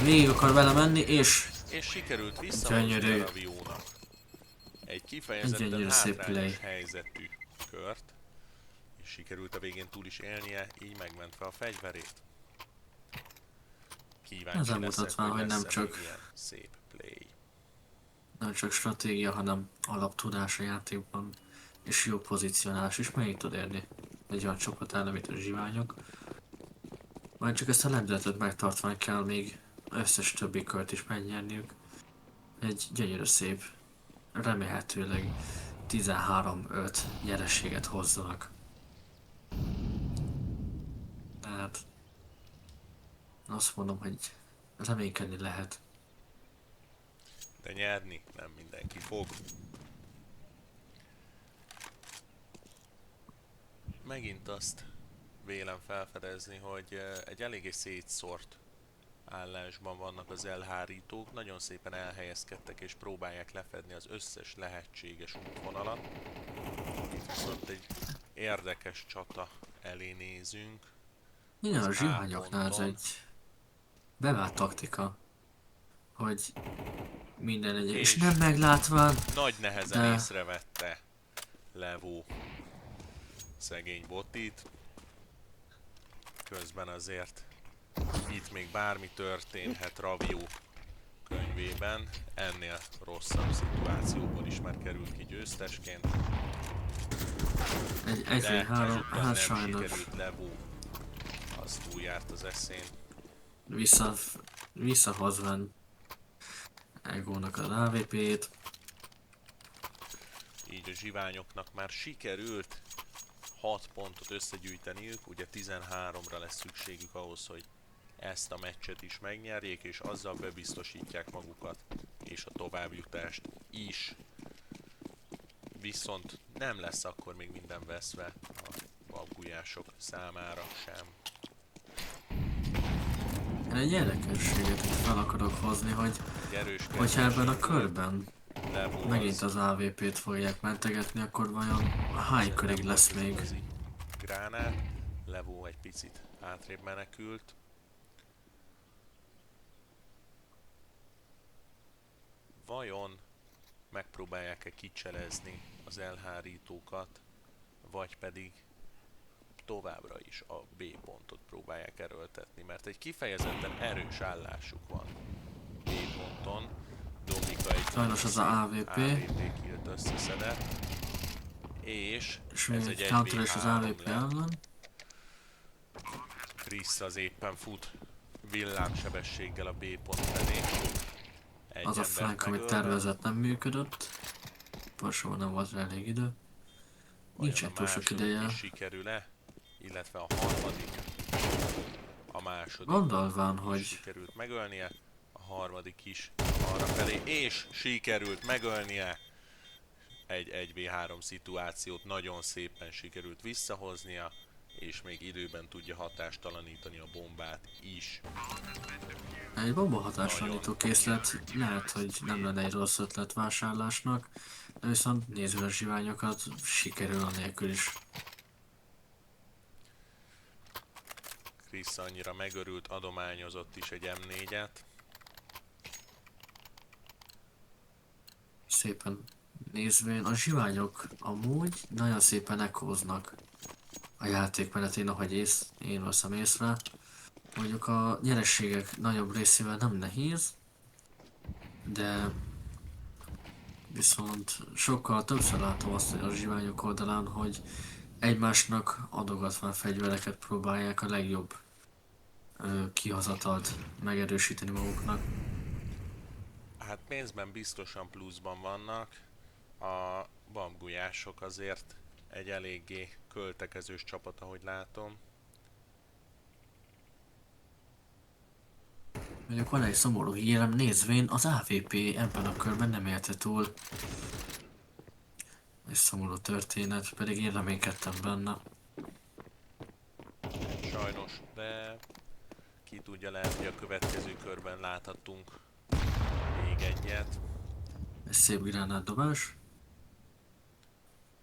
Végig akar vele menni, és sikerült visszahozni a Raviónak egy kifejezetten hátrányos helyzetű kört. És sikerült a végén túl is élnie, így megmentve a fegyverét. Kíváncsi leszek, hogy nem csak ilyen szép play. Nem csak stratégia, hanem alaptudás a játékban. És jó pozícionálás is meg tud érni egy olyan csapat ellen, mint a zsiványok. Majd csak ezt a lendületet megtartva kell még összes többi kört is megnyerniük. Egy gyönyörű szép, remélhetőleg 13-5 nyereséget hozzanak. Tehát azt mondom, hogy reménykedni lehet. De nyerni nem mindenki fog. Megint azt vélem felfedezni, hogy egy eléggé szétszórt állásban vannak az elhárítók, nagyon szépen elhelyezkedtek és próbálják lefedni az összes lehetséges útvonalat. Itt viszont egy érdekes csata elé nézünk. Igen, a zsiványoknál ez egy bevált taktika, hogy minden egy... És nem meglátván... Nagy nehezen észrevette Levo szegény botit. Közben azért itt még bármi történhet Ravio könyvében. Ennél rosszabb szituációból is már került ki győztesként. Egy 1-3, hát sajnos. Sikerült Levo, az túljárt az eszén. Visszahozván Egónak az AVP-t. Így a zsiványoknak már sikerült 6 pontot összegyűjteniük, ugye 13-ra lesz szükségük ahhoz, hogy ezt a meccset is megnyerjék, és azzal bebiztosítják magukat, és a továbbjutást is. Viszont nem lesz akkor még minden veszve a babgulyások számára sem. Én egy érdekességet itt fel akarok hozni, hogy Erős hogyha ebben a körben Levo megint az AVP-t fogják mentegetni, akkor vajon hány körig lesz még? igazi gránát. Levo egy picit hátrébb menekült. Vajon megpróbálják-e kicselezni az elhárítókat, vagy pedig továbbra is a B pontot próbálják erőltetni, mert egy kifejezetten erős állásuk van B ponton. Domika egy Sajnos az a AVP. killt összeszedett, és És ez még egy egy counter is az 1v3 AVP lett. ellen. Chris az éppen fut villámsebességgel a B pont felé. Egy Az a embert flank, amit megölve. tervezett, nem működött. Porsóban nem volt rá elég idő. Nincs Vajon egy túl sok második ideje. is sikerül-e? Illetve a harmadik. A második Gondolván, is hogy sikerült megölnie. A harmadik is arra felé. És sikerült megölnie. Egy 1v3 szituációt nagyon szépen sikerült visszahoznia. És még időben tudja hatástalanítani a bombát is. egy bomba hatástalanító készlet lehet, hogy nem lenne egy rossz ötlet vásárlásnak, de viszont nézve a zsiványokat sikerül anélkül is. Chris annyira megörült, adományozott is egy M4-et. Szépen nézvén, a zsiványok amúgy nagyon szépen ekóznak a játékmenetén, ahogy én veszem észre. Mondjuk a nyerességek nagyobb részével nem nehéz, de viszont sokkal többször látom azt a zsiványok oldalán, hogy egymásnak adogatva fegyvereket próbálják a legjobb kihozatalt megerősíteni maguknak. Hát pénzben biztosan pluszban vannak. A babgulyások azért egy eléggé költekezős csapat, ahogy látom. Mondjuk van egy szomorú hírem, nézvén az AVP ebben a körben nem élte túl. Egy szomorú történet, pedig én reménykedtem benne. Sajnos, de ki tudja, lehet, hogy a következő körben láthatunk még egyet. Egy szép gránátdobás.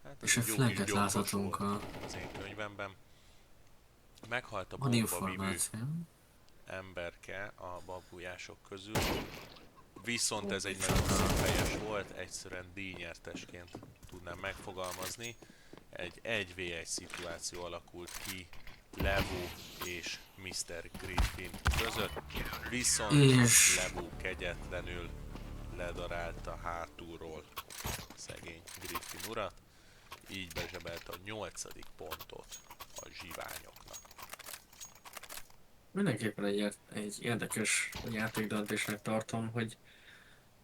Hát És ez egy jó flanket kis gyombos láthatunk volt a- az én könyvemben. Meghalt a Van bombavívő információ. emberke a babgulyások közül. Viszont ez egy nagyon szép fejes volt, egyszerűen díjnyertesként tudnám megfogalmazni. Egy 1v1 szituáció alakult ki Levo és Mr. Griffin között. Viszont És- Levo kegyetlenül ledarálta hátulról szegény Griffin urat. Így bezsebelte a 8. pontot a zsiványoknak. Mindenképpen egy érdekes játékdöntésnek tartom, hogy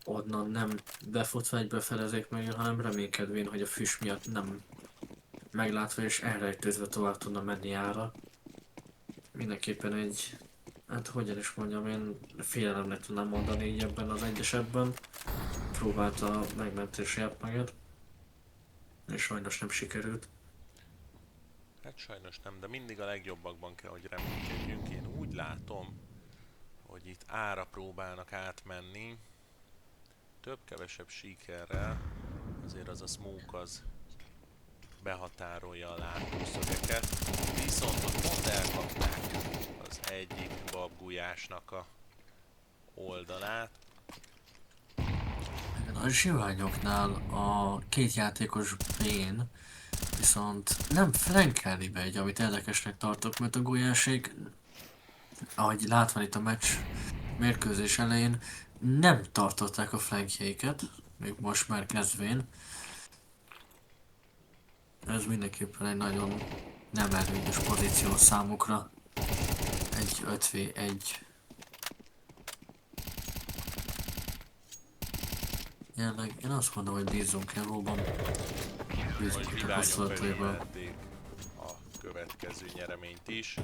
onnan nem befutva egyből felezik meg, hanem reménykedvén, hogy a füst miatt nem meglátva és elrejtőzve tovább tudna menni ára. Mindenképpen egy, hát hogyan is mondjam, én félelemnek tudnám mondani így ebben az egy esetben. Próbálta a megmentési meg, és sajnos nem sikerült. Hát sajnos nem, de mindig a legjobbakban kell, hogy reménykedjünk. Én úgy látom, hogy itt ára próbálnak átmenni. Több-kevesebb sikerrel. Azért az a smoke az behatárolja a látószögeket. Viszont ott pont elkapták az egyik babgulyásnak a oldalát. A zsiványoknál a két játékos B-n viszont nem flankelni megy, amit érdekesnek tartok, mert a gulyásék, ahogy látva itt a meccs mérkőzés elején, nem tartották a flankjeiket, még most már kezdvén. Ez mindenképpen egy nagyon nem előnyös pozíció számukra. Egy 5v1. Jelenleg én azt mondom, hogy bízzunk Evóban. A Bízzunk a zsiványok tapasztalataiban. benyerték a következő nyereményt is.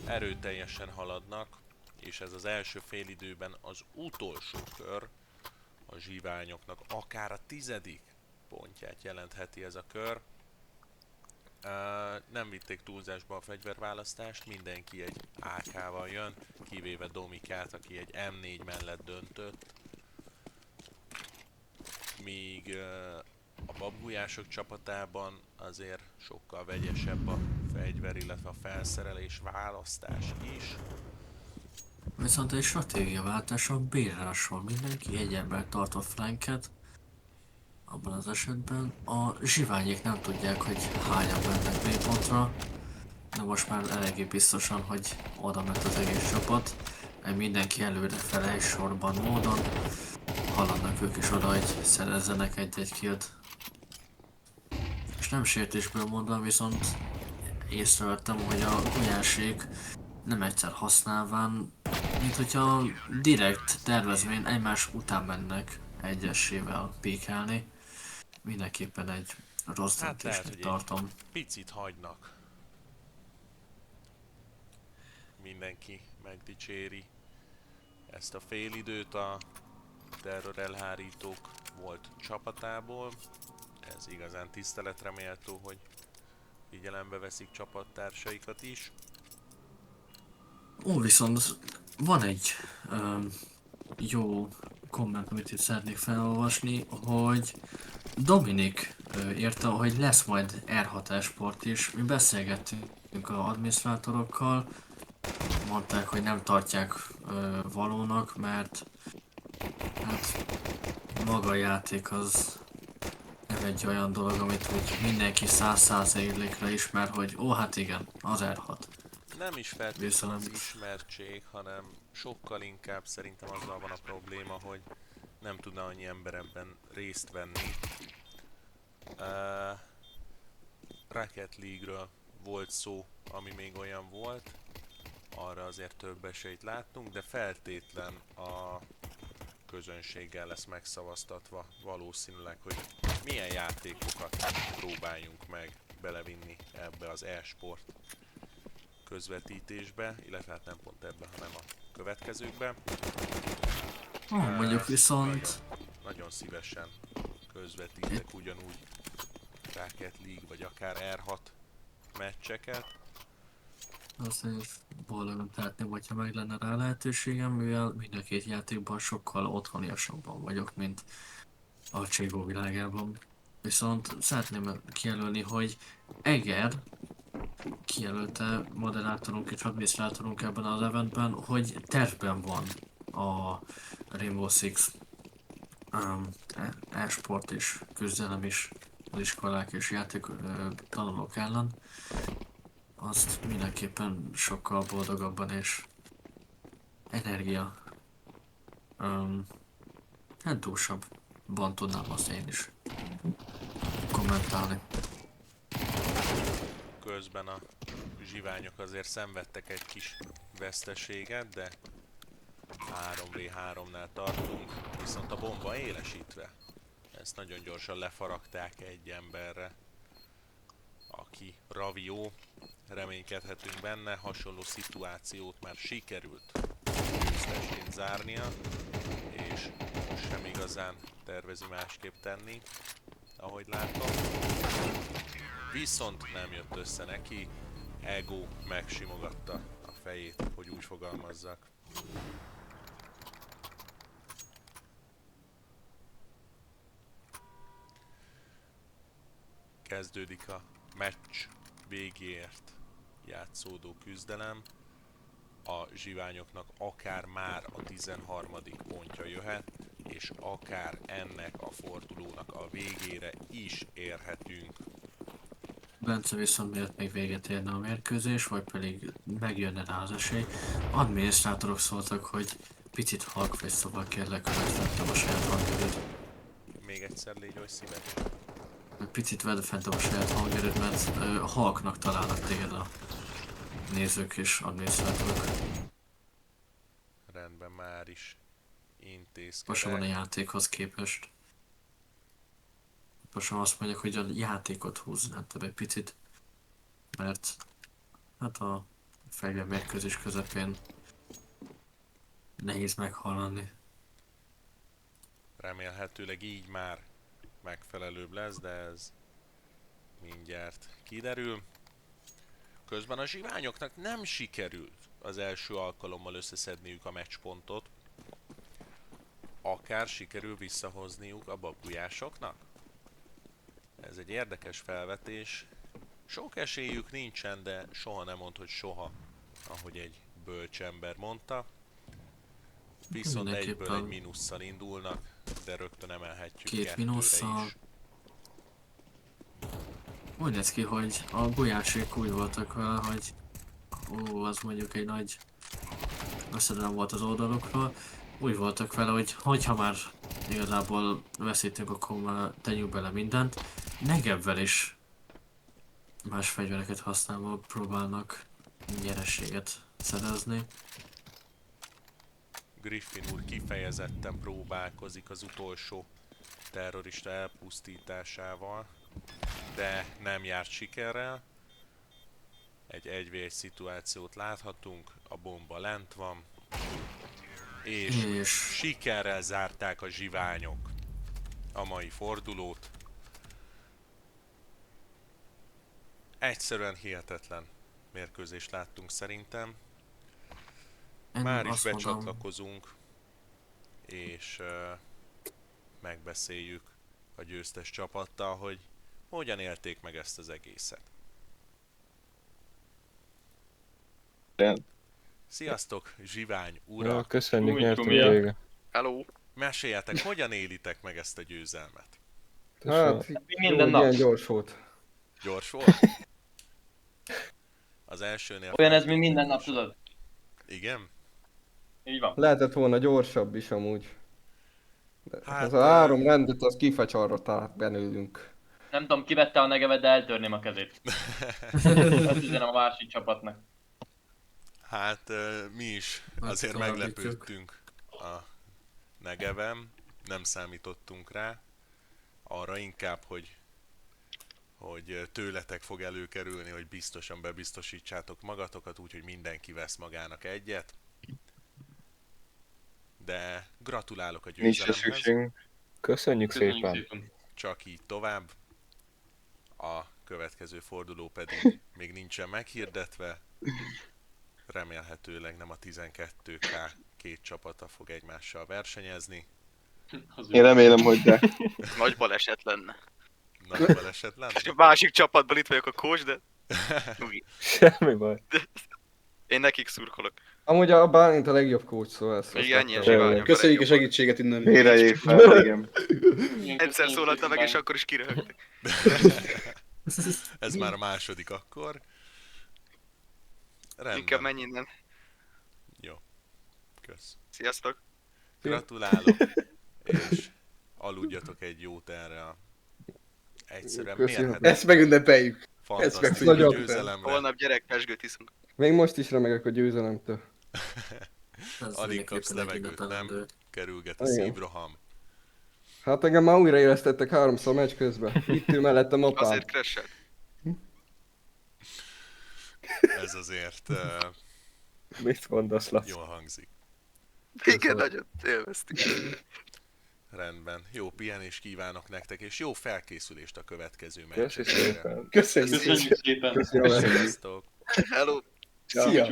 Erőteljesen haladnak, és ez az első félidőben az utolsó kör a zsiványoknak akár a 10. pontját jelentheti ez a kör. Nem vitték túlzásba a fegyverválasztást, mindenki egy AK-val jön, kivéve Domikát, aki egy M4 mellett döntött. Míg a babgulyások csapatában azért sokkal vegyesebb a fegyver, illetve a felszerelés választás is. Viszont egy stratégiaváltás a bírásról. Mindenki egy ember tart a flanket. Abban az esetben a zsiványék nem tudják, hogy hányan mennek B-pontra. De most már eléggé biztosan, hogy oda ment az egész csapat. Mindenki előre fele egy sorban módon. Haladnak ők is oda, hogy szerezzenek egy-egy killt. És nem sértésből mondva, viszont észrevettem, hogy a gulyásék nem egyszer használván, mint hogyha direkt tervezvén egymás után mennek egyesével pékelni. Mindenképpen egy rossz Hát lehet, döntésnek hogy tartom. Picit hagynak. Mindenki megdicséri ezt a félidőt a terror elhárítók volt csapatából. Ez igazán tiszteletre méltó, hogy figyelembe veszik csapattársaikat is. Ó, viszont van egy jó komment, amit itt szeretnék felolvasni, hogy Dominik írta, hogy lesz majd R6 sport is. Mi beszélgettünk az adminisztrátorokkal, mondták, hogy nem tartják valónak, mert hát maga a játék az nem egy olyan dolog, amit úgy mindenki 100%-ra ismer, hogy ó, hát igen, az R6. Nem is feltétlenül Viszont- az ismertség, hanem sokkal inkább szerintem azzal van a probléma, hogy nem tudna annyi ember ebben részt venni. Rocket League-ről volt szó, ami még olyan volt, arra azért több esélyt láttunk, de feltétlen a közönséggel lesz megszavaztatva valószínűleg, hogy milyen játékokat próbáljunk meg belevinni ebbe az e-sport közvetítésbe, illetve hát nem pont ebbe, hanem a következőkbe. Mondjuk viszont Nagyon szívesen közvetítek ugyanúgy Rocket League, vagy akár R6 meccseket. azt is boldogan tehetném, hogyha meg lenne rá lehetőségem, mivel mind a két játékban sokkal otthoniasabban vagyok, mint a Cségó világában. Viszont szeretném kijelölni, hogy Eger kijelölte moderátorunk és adminisztrátorunk ebben az eventben, hogy tervben van a Rainbow Six e-sport és küzdelem is az iskolák és játék tanulók ellen. Azt mindenképpen sokkal boldogabban és energia hát dúsabban tudnám azt én is kommentálni. Közben a zsiványok azért szenvedtek egy kis veszteséget, de 3v3-nál tartunk, viszont a bomba élesítve. Ezt nagyon gyorsan lefaragták egy emberre, aki Ravió. Reménykedhetünk benne, hasonló szituációt már sikerült győztesként zárnia, és most sem igazán tervezi másképp tenni, ahogy látom. Viszont nem jött össze neki, Ego megsimogatta a fejét, hogy úgy fogalmazzak. Kezdődik a meccs végéért játszódó küzdelem. A zsiványoknak akár már a 13. pontja jöhet, és akár ennek a fordulónak a végére is érhetünk. Bence viszont miért még véget érne a mérkőzés, vagy pedig megjönne rá az esély. Adminisztrátorok szóltak, hogy picit halkfej, szóval kérlek, hogy fentem a saját hangerőt. Még egyszer légy oly szíves. Picit vedd fentem a saját hangerőt, mert halknak találnak téged a nézők és adminisztrátorok. Rendben, már is Most van a Intézkedek. játékhoz képest. Most azt mondják, hogy a játékot húznád egy picit. Mert hát a fegyvermérkőzés közepén nehéz meghallani. Remélhetőleg így már megfelelőbb lesz, de ez mindjárt kiderül. Közben a zsiványoknak nem sikerült az első alkalommal összeszedniük a meccspontot. Akár sikerül visszahozniuk a babujásoknak? Ez egy érdekes felvetés. Sok esélyük nincsen, de soha nem mond, hogy soha, ahogy egy bölcs ember mondta. Viszont egyből egy Mindenképpen mínusszal indulnak, de rögtön emelhetjük két kettőre mínusszal. is. Úgy néz ki, hogy a gulyásék úgy voltak vele, hogy az mondjuk egy nagy összedelem volt az oldalukról. Úgy voltak vele, hogy hogyha már igazából veszítünk, akkor már tegyünk bele mindent. Negebben is más fegyvereket használva próbálnak nyerességet szerezni. Griffin úr kifejezetten próbálkozik az utolsó terrorista elpusztításával, de nem járt sikerrel. Egy 1v1 szituációt láthatunk, a bomba lent van, és sikerrel zárták a zsiványok a mai fordulót. Egyszerűen hihetetlen mérkőzést láttunk szerintem. Én Már is azt mondom, becsatlakozunk, és megbeszéljük a győztes csapattal, hogy hogyan élték meg ezt az egészet. Sziasztok, zsivány ura! Ja, köszönjük, Úgy, nyertünk Tomia. végre. Hello! Meséljetek, hogyan élitek meg ezt a győzelmet? Hát, Minden jó, nap. ilyen gyors volt. Gyors volt? Az elsőnél... Olyan ez, mint minden nap, tudod? Igen? Így van. Lehetett volna gyorsabb is amúgy. De Hát, az a 3 rendet, az kifacsarrották belőlünk. Nem tudom, ki vette a negevet, de eltörném a kezét. Ezt üzenem a másik csapatnak. Hát mi is Hát, azért továbbítjuk. meglepődtünk a Negevem, nem számítottunk rá. Arra inkább, hogy tőletek fog előkerülni, hogy biztosan bebiztosítsátok magatokat, úgyhogy mindenki vesz magának egyet. De gratulálok a Nincs se győzelemhez, szükségünk. Köszönjük Köszönjük szépen. szépen. csak így tovább. A következő forduló pedig még nincsen meghirdetve. Remélhetőleg nem a 12K két csapata fog egymással versenyezni. Én remélem, hogy de. Nagy baleset lenne. Nagy baleset lenne? A másik csapatban itt vagyok a coach, de Semmi baj. én nekik szurkolok. Amúgy a Bálint a legjobb coach, szóval ezt Igen, azt ilyen láttam. zsiványok. Köszönjük a segítséget innen. Véreljék fel, igen. Egyszer szólaltam meg, és akkor is kiröhögtek. Ez már a második akkor. Inkább Rendben. menj innen. Jó. Kösz. Sziasztok. Gratulálok. És aludjatok egy jót erre a egyszerűen Köszönöm. mérhetetlen, Ezt megünnepeljük. fantasztikus nagyon- győzelemre. Holnap gyerek pesgőt iszunk. Még most is remegek a győzelemtől. ez Alig kapsz mindenképpen egy levegőt, nem? ünnepelendő. Kerülget a Igen. szívroham. Hát engem már újraélesztettek 3-szor meccs közben. Itt ül mellettem apám. Azért crash-el. Ez azért Mit mondasz, Laci? jól hangzik. Igen, nagyon élveztük. Rendben. Jó pihenést kívánok nektek, és jó felkészülést a következő Köszi meccsekre. szépen. Köszönjük. szépen. Köszönöm. Sziasztok! Hello. Szia.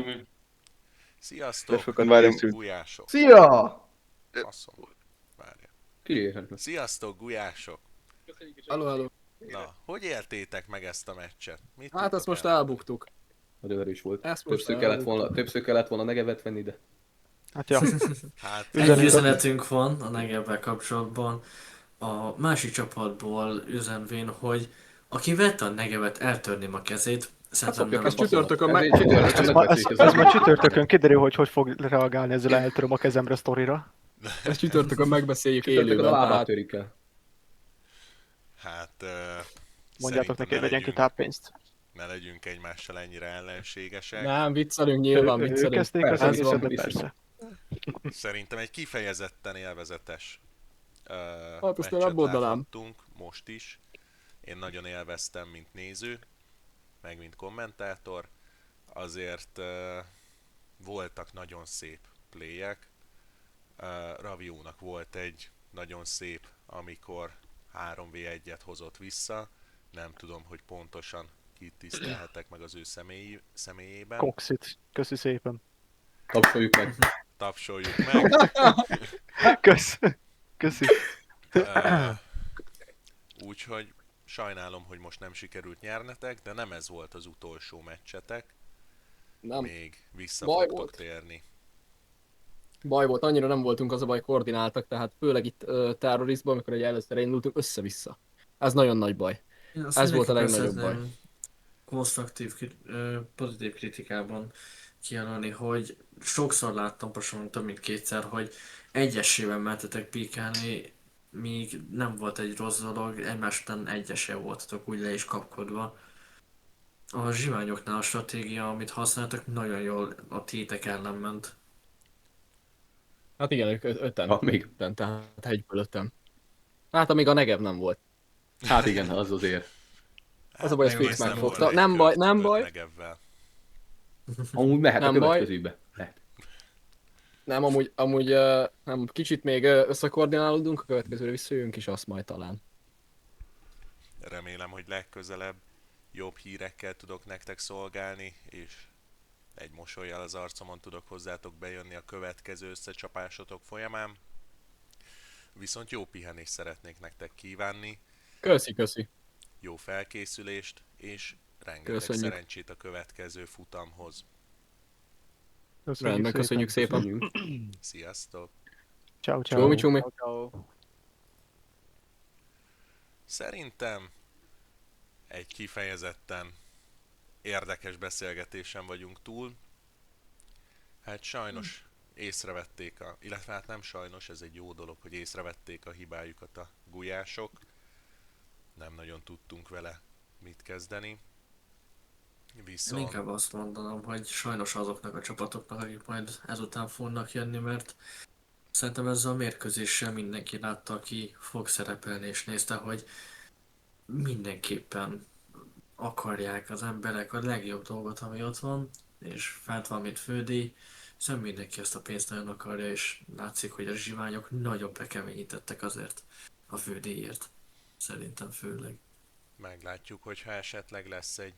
Sziasztok! Sokat Várjunk. készült. Gulyások! Szia! Faszom. Várjál. Kijöhetnek. Sziasztok, gulyások! Hello, hello. Na, hogy éltétek meg ezt a meccset? Mit Hát tudtok ezt most el? elbuktuk. Nagyon erős volt. Ezt most Többször kellett volna negevet venni, de... Hát ja, Hát, Egy üzenetünk van a Negebbel kapcsolatban. A másik csapatból üzenvén, hogy aki vette a Negevet, eltörném a kezét. Szerintem nem. Ez csütörtökön meg... ez majd csütörtökön kiderül, hogy hogy fog reagálni ezzel eltöröm a kezemre sztorira. Ezt csütörtökön megbeszéljük Csütörtökön a élőben. lábát Tehát törik el. hát Mondjátok neki, szerintem hogy vegyen ki táppénzt. ne legyünk egymással ennyire ellenségesek. nem, viccelünk nyilván, Ők viccelünk. kezdték az Ez van. egészet, de persze. Szerintem egy kifejezetten élvezetes Hát azt én meccset abból mondanám. láthattunk most is. Én nagyon élveztem, mint néző, meg mint kommentátor. Azért voltak nagyon szép playek. Raviónak volt egy nagyon szép, amikor 3v1-et hozott vissza. Nem tudom, hogy pontosan kit tisztelhetek meg az ő személyében. Coxit. Köszi szépen. Tapsoljuk meg. Tapsoljuk meg. Köszi. Úgyhogy sajnálom, hogy most nem sikerült nyernetek, de nem ez volt az utolsó meccsetek. Nem. Még vissza Baj fogtok volt. térni. Baj volt, annyira nem voltunk az a baj koordináltak, tehát főleg itt terrorizban, amikor egy először indultunk, össze-vissza. Ez nagyon nagy baj. Én azt Ez volt a mindenképpen legnagyobb baj. szeretném konstruktív, pozitív kritikában kijelölni, hogy sokszor láttam, pontosan több mint kétszer, hogy egyesével mentetek píkálni, míg nem volt egy rossz dolog, egymás után egyesé voltatok úgy le is kapkodva. A zsiványoknál a stratégia, amit használtak, nagyon jól a tétek ellen ment. Hát igen, ők öten. Ha, még. Öten, tehát egyből öten. Hát amíg a Negev nem volt. Hát igen, az azért. Az a baj, Hát ez fix nem megfogta. volt Nem egy baj, kör nem öt baj. Negevvel. Amúgy mehet a Nem baj. következőbe. Lehet. Nem, amúgy nem, kicsit még összekoordinálódunk, a következőre visszajövünk is, azt majd talán. Remélem, hogy legközelebb jobb hírekkel tudok nektek szolgálni, és egy mosollyal az arcomon tudok hozzátok bejönni a következő összecsapásotok folyamán. Viszont jó pihenést szeretnék nektek kívánni, Köszi. jó felkészülést, és rengeteg Köszönjük. szerencsét a következő futamhoz. Rendben, köszönjük szépen. Köszönjük. Sziasztok! Ciao, ciao. Csómi. Szerintem egy kifejezetten érdekes beszélgetésen vagyunk túl. Hát sajnos észrevették illetve hát nem sajnos, ez egy jó dolog, hogy észrevették a hibájukat a gulyások. Nem nagyon tudtunk vele mit kezdeni. Én Viszont inkább azt mondanám, hogy sajnos azoknak a csapatoknak, akik majd ezután fognak jönni, mert szerintem ezzel a mérkőzéssel mindenki látta, aki fog szerepelni, és nézte, hogy mindenképpen akarják az emberek a legjobb dolgot, ami ott van, és fent van, mint fődíj, szóval mindenki ezt a pénzt nagyon akarja, és látszik, hogy a zsiványok nagyon bekeményítettek azért a fődíjért. Szerintem főleg. meglátjuk, hogyha esetleg lesz egy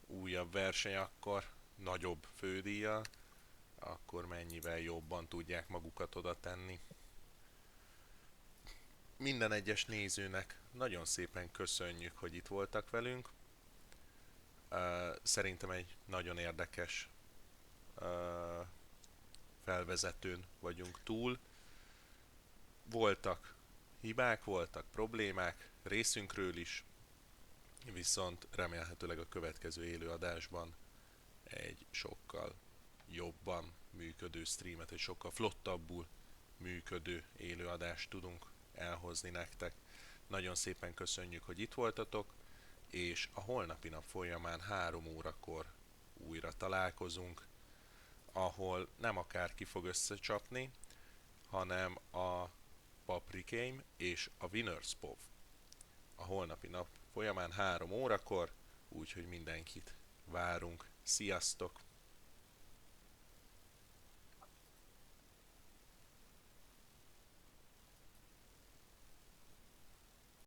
újabb verseny, akkor nagyobb fődíjjal, akkor mennyivel jobban tudják magukat oda tenni. Minden egyes nézőnek nagyon szépen köszönjük, hogy itt voltak velünk. Szerintem egy nagyon érdekes felvezetőn vagyunk túl. Voltak hibák, voltak problémák részünkről is, viszont remélhetőleg a következő élőadásban egy sokkal jobban működő streamet, egy sokkal flottabbul működő élőadást tudunk elhozni nektek. Nagyon szépen köszönjük, hogy itt voltatok, és a holnapi nap folyamán 3 órakor újra találkozunk, ahol nem akárki fog összecsapni, hanem a Paprikame és a Winners POV. A holnapi nap folyamán 3 órakor, úgyhogy mindenkit várunk. Sziasztok!